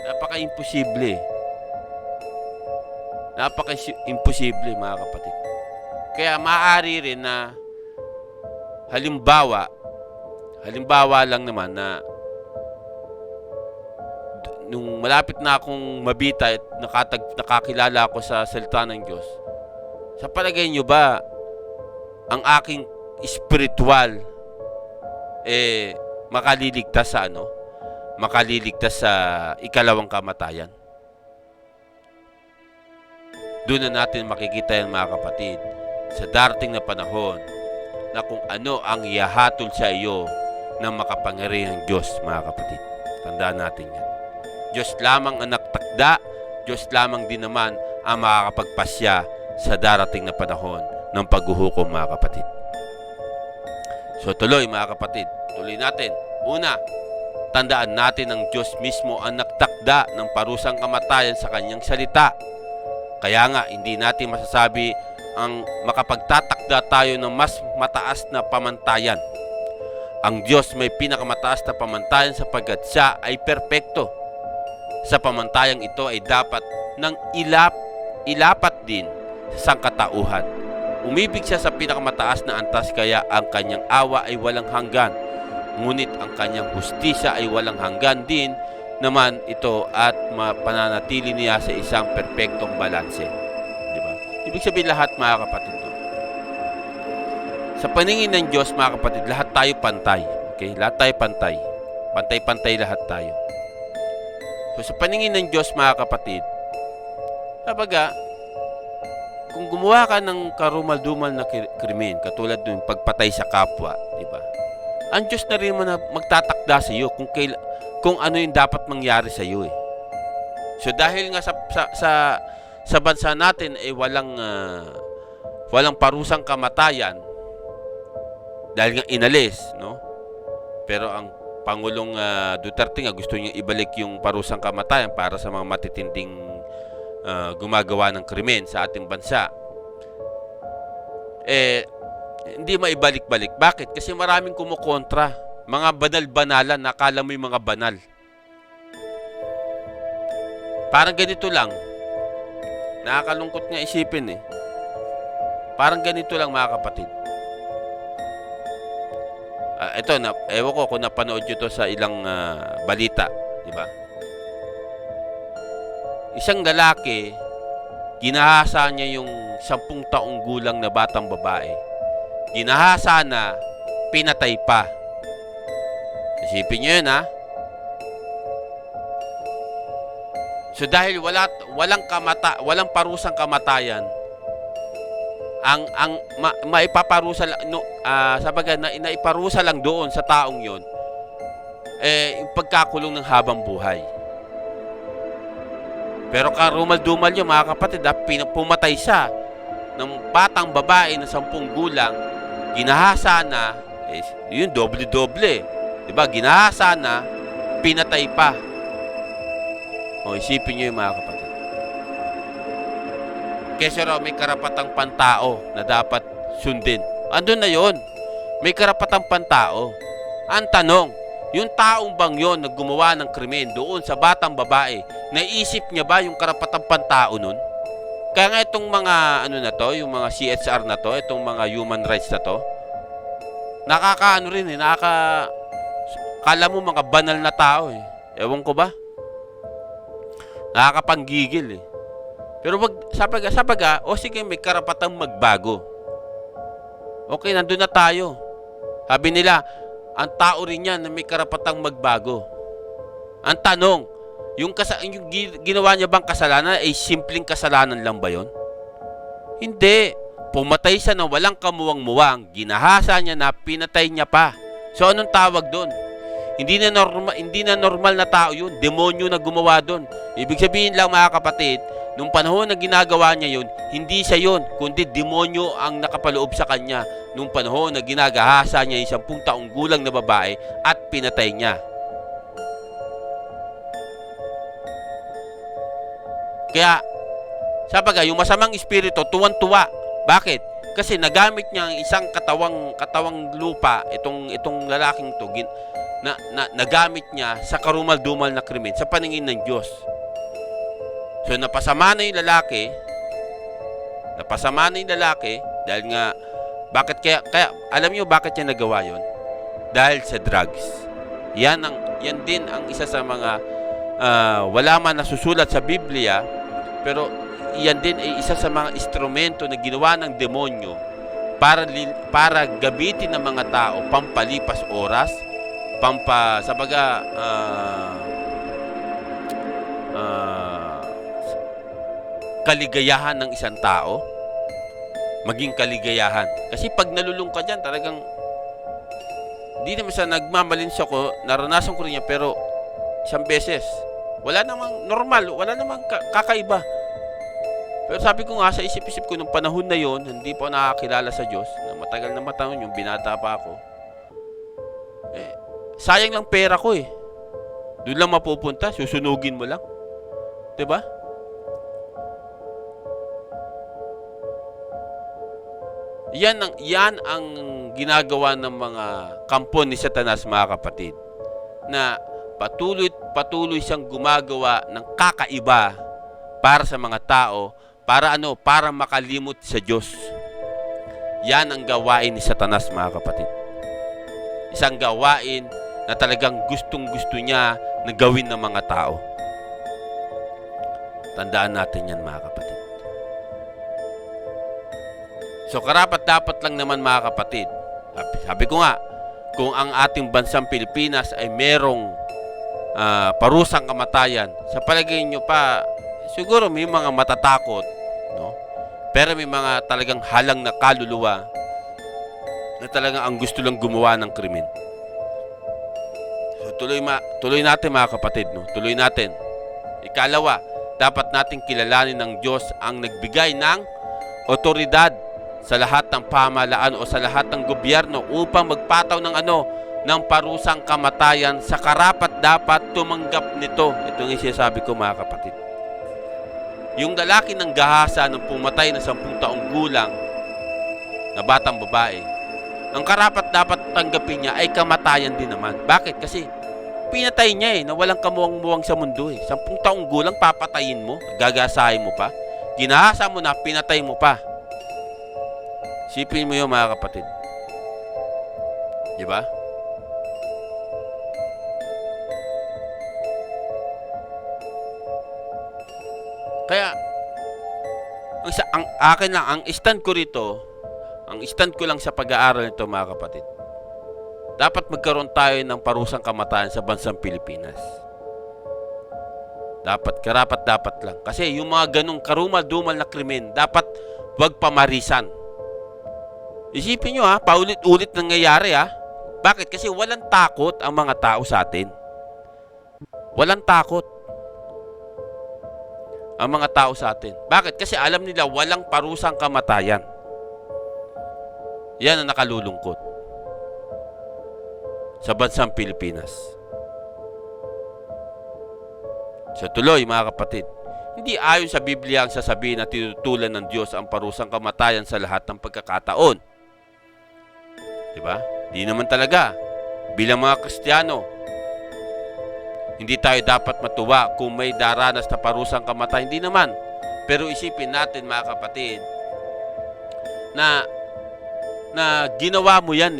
Napaka-imposible. Napaka-imposible, mga kapatid. Kaya maaari rin na halimbawa lang naman na nung malapit na akong mabitay at nakakilala ako sa salita ng Diyos, sa palagay nyo ba ang aking spiritual makaliligtas sa ikalawang kamatayan? Doon na natin makikita yan, mga kapatid, sa darating na panahon na kung ano ang ihahatol sa iyo ng makapangyarihang Diyos, mga kapatid. Tandaan natin yan. Diyos lamang ang nagtakda, Diyos lamang din naman ang makakapagpasya sa darating na panahon ng paghuhukom, mga kapatid. So tuloy, mga kapatid, tuloy natin. Una, tandaan natin ang Diyos mismo ang nagtakda ng parusang kamatayan sa kanyang salita. Kaya nga, hindi natin masasabi ang makapagtatakda tayo ng mas mataas na pamantayan. Ang Diyos may pinakamataas na pamantayan sapagkat siya ay perpekto. Sa pamantayang ito ay dapat nang ilapat din sa sangkatauhan. Umibig siya sa pinakamataas na antas kaya ang kanyang awa ay walang hanggan. Ngunit ang kanyang hustisya ay walang hanggan din naman ito at mapananatili niya sa isang perpektong balanse. Di ba? Ibig sabihin lahat, mga kapatid, sa paningin ng Diyos, mga kapatid, lahat tayo pantay. Okay? Lahat tayo pantay. Pantay-pantay lahat tayo. So sa paningin ng Diyos, mga kapatid, sabaga, kung gumawa ka ng karumal-dumal na krimen, katulad ng pagpatay sa kapwa, di ba? Ang Diyos na rin mo na magtatakda sa iyo kung ano yung dapat mangyari sa iyo So dahil nga sa bansa natin ay walang parusang kamatayan dahil nga inalis, no? Pero ang Pangulong Duterte nga gusto niya ibalik yung parusang kamatayan para sa mga matitinding gumagawa ng krimen sa ating bansa. Hindi maibalik-balik. Bakit? Kasi maraming kumukontra. Mga banal-banalan, nakala mo yung mga banal. Parang ganito lang. Nakakalungkot nga isipin Parang ganito lang, mga kapatid. Ewan ko kung napanood nyo to sa ilang balita. Di ba? Isang lalaki Ginahasa niya yung 10 taong gulang na batang babae. Ginahasa na, pinatay pa. Isipin niyo yun, ha? So dahil walang parusang kamatayan, ang maipaparusa naiparusa lang doon sa taong 'yon yung pagkakulong ng habang buhay. Pero karumal-dumal yun, mga kapatid, pumatay siya ng batang babae na 10 gulang, ginahasa na, yun doble-doble, diba? Ginahasa na, pinatay pa. Isipin nyo yung mga kapatid. Kesa raw may karapatang pantao na dapat sundin. Andun na yon. May karapatang pantao. Ang tanong, yung taong bang yon na gumawa ng krimen doon sa batang babae, naisip niya ba yung karapatang pantao nun? Kaya nga itong mga yung mga CSR na to, itong mga human rights na to, kala mo mga banal na tao eh. Ewan ko ba? Nakakapanggigil eh. Pero sapaga, sige, may karapatang magbago. Okay, nandun na tayo. Sabi nila, ang tao rin yan na may karapatang magbago. Ang tanong, yung ginawa niya bang kasalanan ay simpleng kasalanan lang ba yon? Hindi. Pumatay siya na walang kamuwang-muwang. Ginahasa niya na, pinatay niya pa. So anong tawag doon? Hindi na normal na tao yun. Demonyo na gumawa doon. Ibig sabihin lang, mga kapatid, nung panahon na ginagawa niya yun, hindi siya yun, kundi demonyo ang nakapaloob sa kanya. Nung panahon na ginagahasa niya yung 10 taong gulang na babae at pinatay niya. Kaya, yung masamang espiritu, tuwan-tuwa. Bakit? Kasi nagamit niya ang isang katawang lupa, itong lalaking to, nagamit niya sa karumal-dumal na krimen sa paningin ng Diyos. So napasama na yung lalaki dahil nga, kaya alam niyo bakit niya nagawa yon? Dahil sa drugs. Yan din ang isa sa mga wala man nasusulat sa Biblia, pero yan din ay isa sa mga instrumento na ginawa ng demonyo para gamitin ng mga tao pampalipas oras, kaligayahan ng isang tao, maging kaligayahan. Kasi pag nalulung ka dyan, talagang hindi naman sa nagmamalinsya ko, naranasan ko rin yan, pero isang beses, wala namang normal, wala namang kakaiba. Pero sabi ko nga, sa isip-isip ko, nung panahon na yon, hindi pa nakakilala sa Diyos, na matagal na mataon yung binata pa ako, sayang lang pera ko eh. Doon lang mapupunta, susunugin mo lang. 'Di ba? Yan ang ginagawa ng mga kampo ni Satanas, mga kapatid. Na patuloy siyang gumagawa ng kakaiba para sa mga tao, para makalimot sa Diyos. Yan ang gawain ni Satanas, mga kapatid. Isang gawain na talagang gustong-gusto niya na gawin ng mga tao. Tandaan natin yan, mga kapatid. So karapat-dapat lang naman, mga kapatid. Sabi ko nga, kung ang ating bansang Pilipinas ay merong parusang kamatayan, sa palagay nyo pa, siguro may mga matatakot, no? Pero may mga talagang halang na kaluluwa na talagang ang gusto lang gumawa ng krimen. So tuloy natin, mga kapatid, no? Tuloy natin. Ikalawa, dapat nating kilalanin ng Diyos ang nagbigay ng otoridad sa lahat ng pamahalaan o sa lahat ng gobyerno upang magpataw ng parusang kamatayan sa karapat-dapat tumanggap nito. Ito ang sinasabi ko, mga kapatid. Yung lalaki ng gahasa ng pumatay na 10 taong gulang na batang babae, ang karapat-dapat tanggapin niya ay kamatayan din naman. Bakit? Kasi pinatay niya na walang kamuwang-muwang sa mundo 10 taong gulang, papatayin mo, gagasahin mo pa. Ginahasa mo na, pinatay mo pa. Sipin mo yun, mga kapatid. Diba? Kaya ang akin lang, ang stand ko rito, ang stand ko lang sa pag-aaral nito mga kapatid, dapat magkaroon tayo ng parusang kamatayan sa bansang Pilipinas. Dapat lang. Kasi yung mga ganong karumal-dumal na krimen, dapat wag pamarisan. Isipin nyo paulit-ulit nangyayari Bakit? Kasi walang takot ang mga tao sa atin. Walang takot ang mga tao sa atin. Bakit? Kasi alam nila walang parusang kamatayan. Yan ang nakalulungkot sa bansang Pilipinas. So tuloy mga kapatid, hindi ayon sa Biblia ang sasabihin na tinutulan ng Diyos ang parusang kamatayan sa lahat ng pagkakataon. Diba? Di naman talaga. Bilang mga Kristiyano, hindi tayo dapat matuwa kung may daranas na parusang kamatayan. Hindi naman. Pero isipin natin mga kapatid, na ginawa mo yan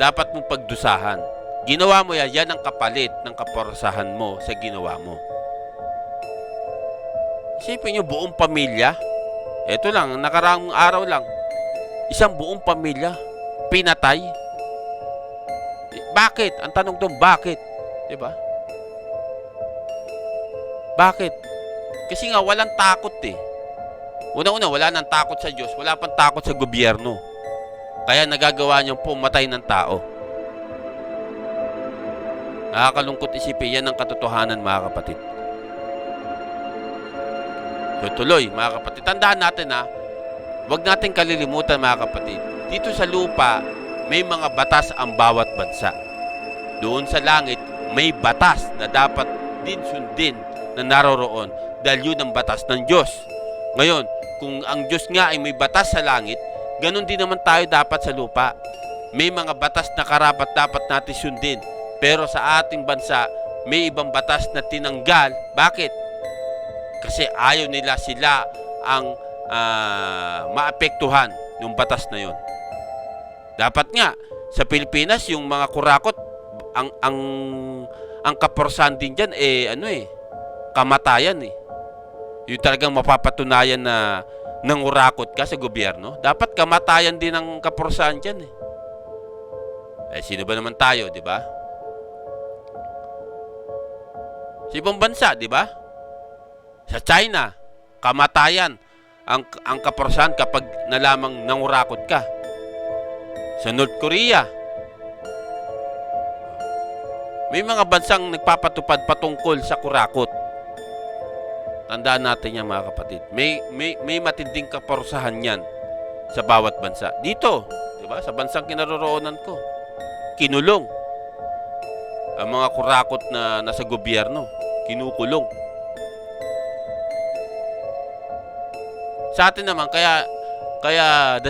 dapat mong pagdusahan. Ginawa mo yan ang kapalit ng kaparusahan mo sa ginawa mo. Isipin nyo, buong pamilya. Ito lang, nakaraang araw lang, isang buong pamilya pinatay. Bakit? Ang tanong doon, bakit? Diba? Bakit? Kasi nga walang takot Una-una, wala nang takot sa Diyos, wala pang takot sa gobyerno. Kaya nagagawa niyang pumatay ng tao. Nakakalungkot isipin, yan ang katotohanan mga kapatid. So tuloy mga kapatid, tandaan natin huwag natin kalilimutan mga kapatid, dito sa lupa may mga batas ang bawat bansa. Doon sa langit may batas na dapat din sundin na naroroon dahil yun ang batas ng Diyos. Ngayon, kung ang Diyos nga ay may batas sa langit, ganun din naman tayo dapat sa lupa. May mga batas na karapat dapat natin sundin. Pero sa ating bansa, may ibang batas na tinanggal. Bakit? Kasi ayaw nila sila ang maapektuhan yung batas na yun. Dapat nga sa Pilipinas yung mga kurakot ang kaporsahan din diyan kamatayan Yung talagang mapapatunayan na nangurakot ka sa gobyerno, dapat kamatayan din ang kaporsahan diyan sino ba naman tayo, di ba? Sa ibang bansa, di ba? Sa China, kamatayan ang kaporsahan kapag nalamang nangurakot ka. Sa North Korea, may mga bansang nagpapatupad patungkol sa kurakot. Tandaan natin yan mga kapatid. May matinding kaparusahan yan sa bawat bansa. Dito, di ba? Sa bansang kinaroroonan ko, kinulong ang mga kurakot na nasa gobyerno. Kinukulong. Sa atin naman, kaya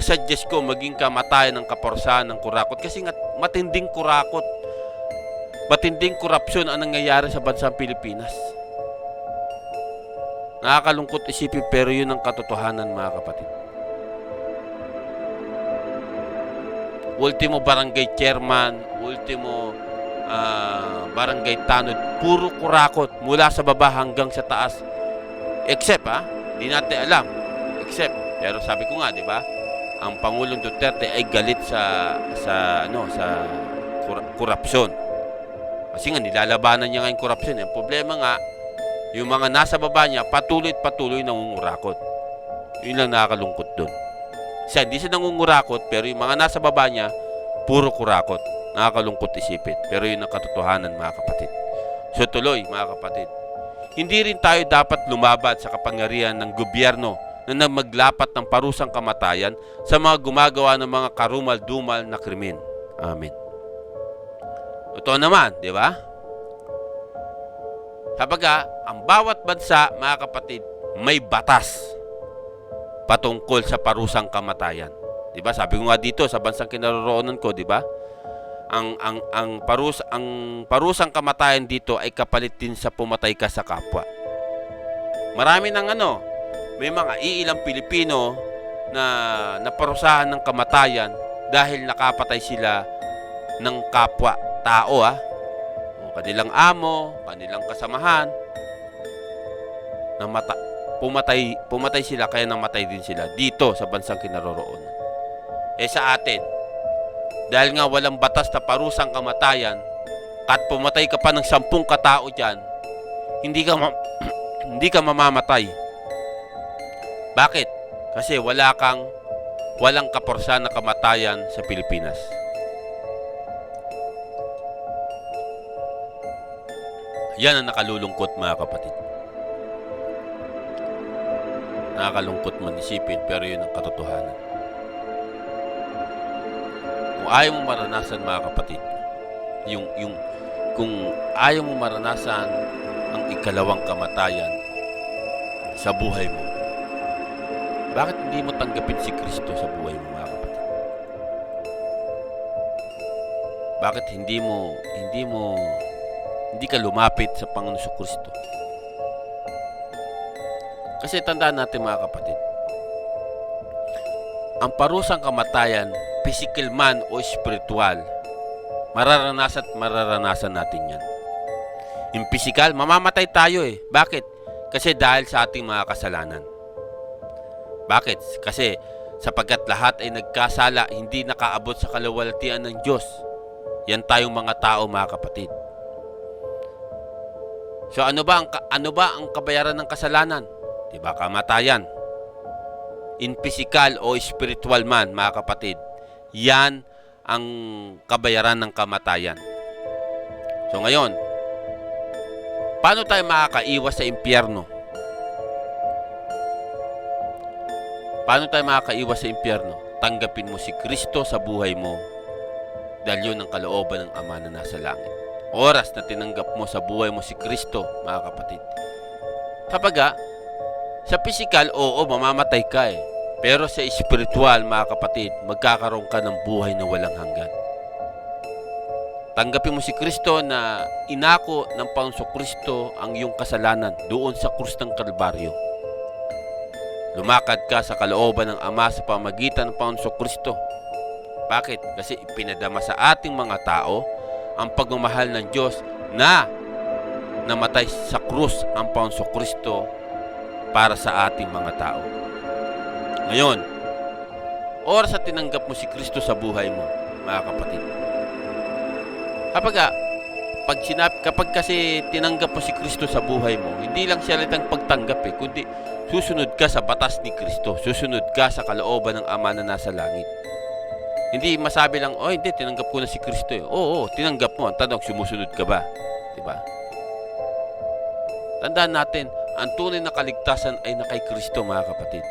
suggest ko maging kamatayan ng kaparusahan ng kurakot kasi nga matinding kurakot, matinding korupsyon ang nangyayari sa bansang Pilipinas. Nakakalungkot isipin pero yun ang katotohanan mga kapatid. Ultimo barangay chairman, ultimo barangay tanod, puro kurakot mula sa baba hanggang sa taas. Except hindi natin alam. Except, pero sabi ko nga, di ba? Ang Pangulong Duterte ay galit sa korupsyon. Kasi nga nilalabanan niya ngayon korupsyon. Ang problema nga, yung mga nasa baba niya patuloy nangungurakot. Yun lang nakakalungkot doon. Kasi hindi siya nangungurakot, pero yung mga nasa baba niya puro kurakot. Nakakalungkot isipin. Pero yun ang katotohanan mga kapatid. So tuloy mga kapatid, hindi rin tayo dapat lumabad sa kapangyarihan ng gobyerno na maglapat ng parusang kamatayan sa mga gumagawa ng mga karumal-dumal na krimen. Amen. Totoo naman, di ba? Sabaga, ang bawat bansa, mga kapatid, may batas patungkol sa parusang kamatayan. Di ba? Sabi ko nga dito sa bansang kinaroroonan ko, di ba? Ang parusang kamatayan dito ay kapalit din sa pumatay ka sa kapwa. Marami ng may mga iilang Pilipino na naparusahan ng kamatayan dahil nakapatay sila ng kapwa tao kanilang amo, kanilang kasamahan pumatay sila kaya namatay din sila dito sa bansang kinaroroonan. Sa atin, dahil nga walang batas na parusang kamatayan, at pumatay ka pa ng 10 katao dyan, hindi ka mamamatay. Bakit? Kasi walang kaporsa na kamatayan sa Pilipinas. Yan ang nakalulungkot, mga kapatid. Nakakalungkot man isipin, pero yun ang katotohanan. Kung ayaw mo maranasan, mga kapatid, kung ayaw mo maranasan ang ikalawang kamatayan sa buhay mo, bakit hindi mo tanggapin si Kristo sa buhay mo, mga kapatid? Bakit hindi ka lumapit sa Panginoon sa Kristo? Kasi tandaan natin, mga kapatid, ang parusang kamatayan, physical man o spiritual, mararanasan natin yan. Yung physical, mamamatay tayo eh. Bakit? Kasi dahil sa ating mga kasalanan. Bakit? Kasi sapagkat lahat ay nagkasala, hindi nakaabot sa kaluwalhatian ng Diyos. Yan tayong mga tao, mga kapatid. So ano ba ang kabayaran ng kasalanan? Diba? Kamatayan. In physical o spiritual man, mga kapatid, yan ang kabayaran ng kamatayan. So ngayon, paano tayo makakaiwas sa impyerno? Paano tayo makakaiwas sa impyerno? Tanggapin mo si Kristo sa buhay mo, dahil yun ang kalooban ng Ama na nasa langit. Oras na tinanggap mo sa buhay mo si Kristo, mga kapatid. Kapag sa physical, oo, mamamatay ka eh. Pero sa spiritual, mga kapatid, magkakaroon ka ng buhay na walang hanggan. Tanggapin mo si Kristo na inako ng Panginoong Kristo ang iyong kasalanan doon sa krus ng Kalbaryo. Lumakad ka sa kalooban ng Ama sa pamagitan ng Panginoong Kristo. Bakit? Kasi ipinadama sa ating mga tao ang pagmamahal ng Diyos na namatay sa krus ang Panginoong Kristo para sa ating mga tao. Ngayon, oras na tinanggap mo si Kristo sa buhay mo, mga kapatid. Kapag kasi tinanggap mo si Kristo sa buhay mo, hindi lang siya litang pagtanggap kundi susunod ka sa batas ni Kristo, susunod ka sa kalooban ng Ama na nasa langit. Hindi masabi lang, hindi, tinanggap ko na si Kristo Oo, tinanggap mo. Ang tanong, sumusunod ka ba? Diba? Tandaan natin, ang tunay na kaligtasan ay na kay Kristo, mga kapatid.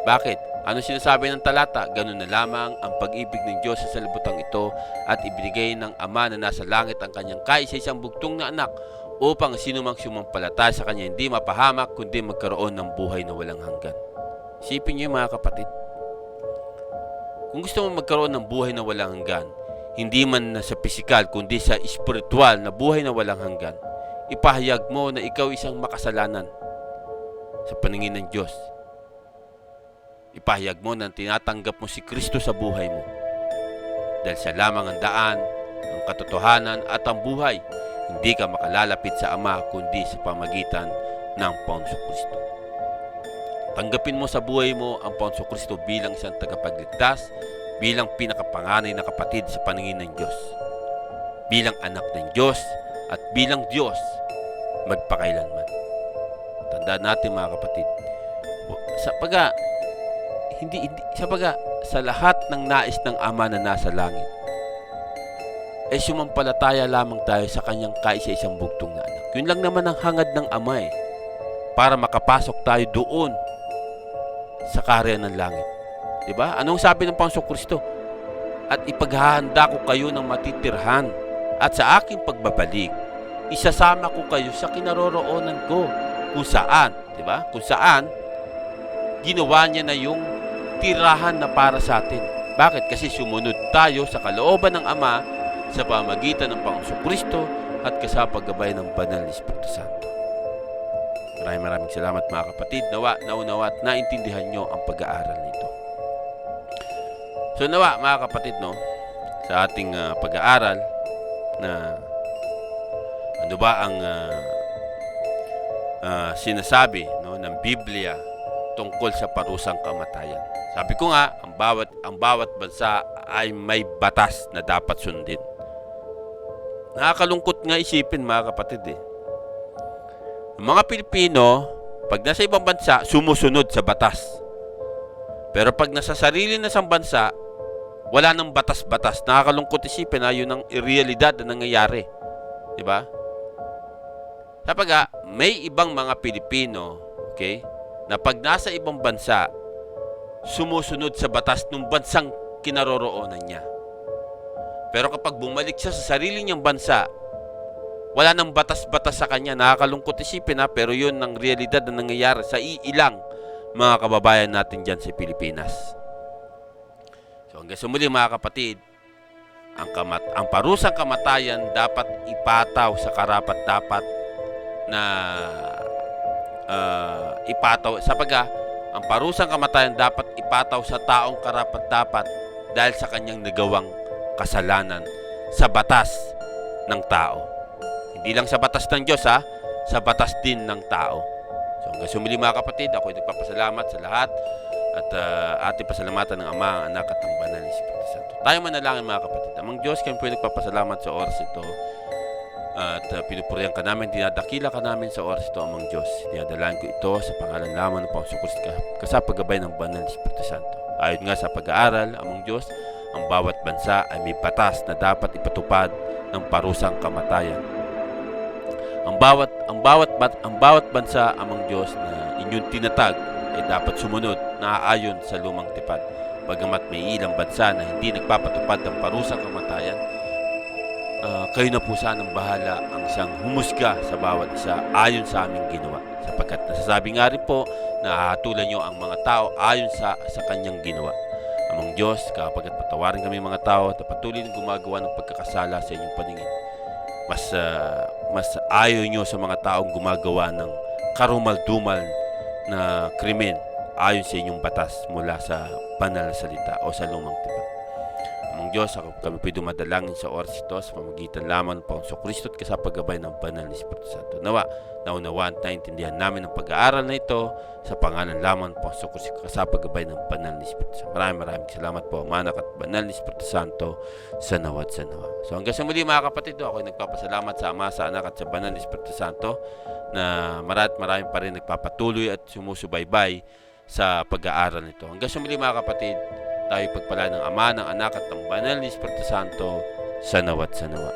Bakit? Ano sinasabi ng talata? Ganun na lamang ang pag-ibig ng Diyos sa salibutang ito at ibinigay ng Ama na nasa langit ang kanyang kaisa-isang bugtong na anak upang sinumang sumampalataya sa kanya hindi mapahamak kundi magkaroon ng buhay na walang hanggan. Isipin niyo, mga kapatid. Kung gusto mo magkaroon ng buhay na walang hanggan, hindi man sa pisikal kundi sa espiritual na buhay na walang hanggan, ipahayag mo na ikaw isang makasalanan sa paningin ng Diyos. Ipahayag mo na tinatanggap mo si Kristo sa buhay mo. Dahil siya lamang ang daan, ang katotohanan at ang buhay. Hindi ka makalalapit sa Ama kundi sa pamagitan ng Panginoong Kristo. Tanggapin mo sa buhay mo ang Panginoong Kristo bilang isang tagapagligtas, bilang pinakapanganay na kapatid sa paningin ng Diyos, bilang anak ng Diyos at bilang Diyos magpakailanman. Tandaan natin, mga kapatid, sa lahat ng nais ng Ama na nasa langit, sumampalataya lamang tayo sa kanyang kaisa-isang bugtong na anak. Yun lang naman ang hangad ng Ama para makapasok tayo doon sa kaharian ng langit. Diba? Anong sabi ng Panginoong Kristo? At ipaghahanda ko kayo ng matitirhan at sa aking pagbabalik, isasama ko kayo sa kinaroroonan ko kung saan, diba? Kung saan ginawa niya na yung tirahan na para sa atin. Bakit? Kasi sumunod tayo sa kalooban ng Ama sa pamagitan ng Panginoong Kristo at kasapag-gabay ng Banal na Espiritu Santo. Maraming salamat, mga kapatid. Nawa, naunawa at naintindihan nyo ang pag-aaral nito. So nawa, mga kapatid, sa ating pag-aaral na ano ba ang sinasabi, no, ng Biblia tungkol sa parusang kamatayan. Sabi ko nga, ang bawat bansa ay may batas na dapat sundin. Nakakalungkot nga isipin, mga kapatid eh. Ang mga Pilipino, pag nasa ibang bansa, sumusunod sa batas. Pero pag nasa sarili na sang bansa, wala nang batas-batas. Nakakalungkot isipin na yun ang realidad na nangyayari. Diba? Sapaga, may ibang mga Pilipino, okay, na pag nasa ibang bansa, sumusunod sa batas ng bansang kinaroroonan niya. Pero kapag bumalik siya sa sarili niyang bansa, wala nang batas-batas sa kanya. Nakakalungkot isipin ha, pero yun ang realidad na nangyayari sa iilang mga kababayan natin dyan sa Pilipinas. So hanggang sa muli, mga kapatid, ang parusang kamatayan dapat ipataw sa karapat-dapat na ipataw. Sapaga, ang parusang kamatayan dapat ipataw sa taong karapat-dapat dahil sa kanyang nagawang kasalanan sa batas ng tao. Hindi lang sa batas ng Diyos ha, sa batas din ng tao. So hanggang sa muli, mga kapatid, ako ay nagpapasalamat sa lahat at ating pasalamatan ng Ama, ang Anak at ang Banal na Espiritu Santo. Tayo manalangin, mga kapatid. Amang Diyos, kami po ay nagpapasalamat sa oras ito at pinupurihan ka namin, dinadakila ka namin sa oras ito, Amang Diyos. Dinadalaan ko ito sa pangalan lamang ng Panginoon Kristo kasapagabay ng Banal na Espiritu Santo. Ayon nga sa pag-aaral, Amang Diyos, ang bawat bansa ay may batas na dapat ipatupad ng parusang kamatayan. Ang bawat bansa, Amang Diyos, na inyong tinatag ay dapat sumunod na ayon sa lumang tipan. Bagamat may ilang bansa na hindi nagpapatupad ng parusang kamatayan, kayo na po sanang bahala ang siyang humusga sa bawat isa ayon sa aming ginawa. Sapagkat nasasabi nga rin po na hahatulan nyo ang mga tao ayon sa kanyang ginawa. Amang Diyos, kapag patawarin kami mga tao at patuloy na gumagawa ng pagkakasala sa inyong paningin, mas ayaw nyo sa mga taong gumagawa ng karumal-dumal na krimen ayon sa inyong batas mula sa banal na salita o sa lumang tipan. Amang Diyos, kami po'y dumadalangin sa oras ito sa pamagitan lamang ng Panginoong Kristo at kasapagabay ng Banal na Espiritu Santo. Naunawaan at naintindihan namin ang pag-aaral na ito sa pangalan lamang ng Panginoong Kristo kasapagabay ng Banal na Espiritu Santo. Maraming salamat po, Anak at Banal na Espiritu Santo, sa nawa at sa nawa. So hanggang sa muli, mga kapatid, ako ay nagpapasalamat sa Ama, sa Anak at sa Banal na Espiritu Santo na maraming pa rin nagpapatuloy at sumusubaybay sa pag-aaral nito. Hanggang sa muli, mga kapatid, tayo pagpala ng Ama, ng Anak at ng Banal na Espiritu Santo, sa nawa at sa nawa.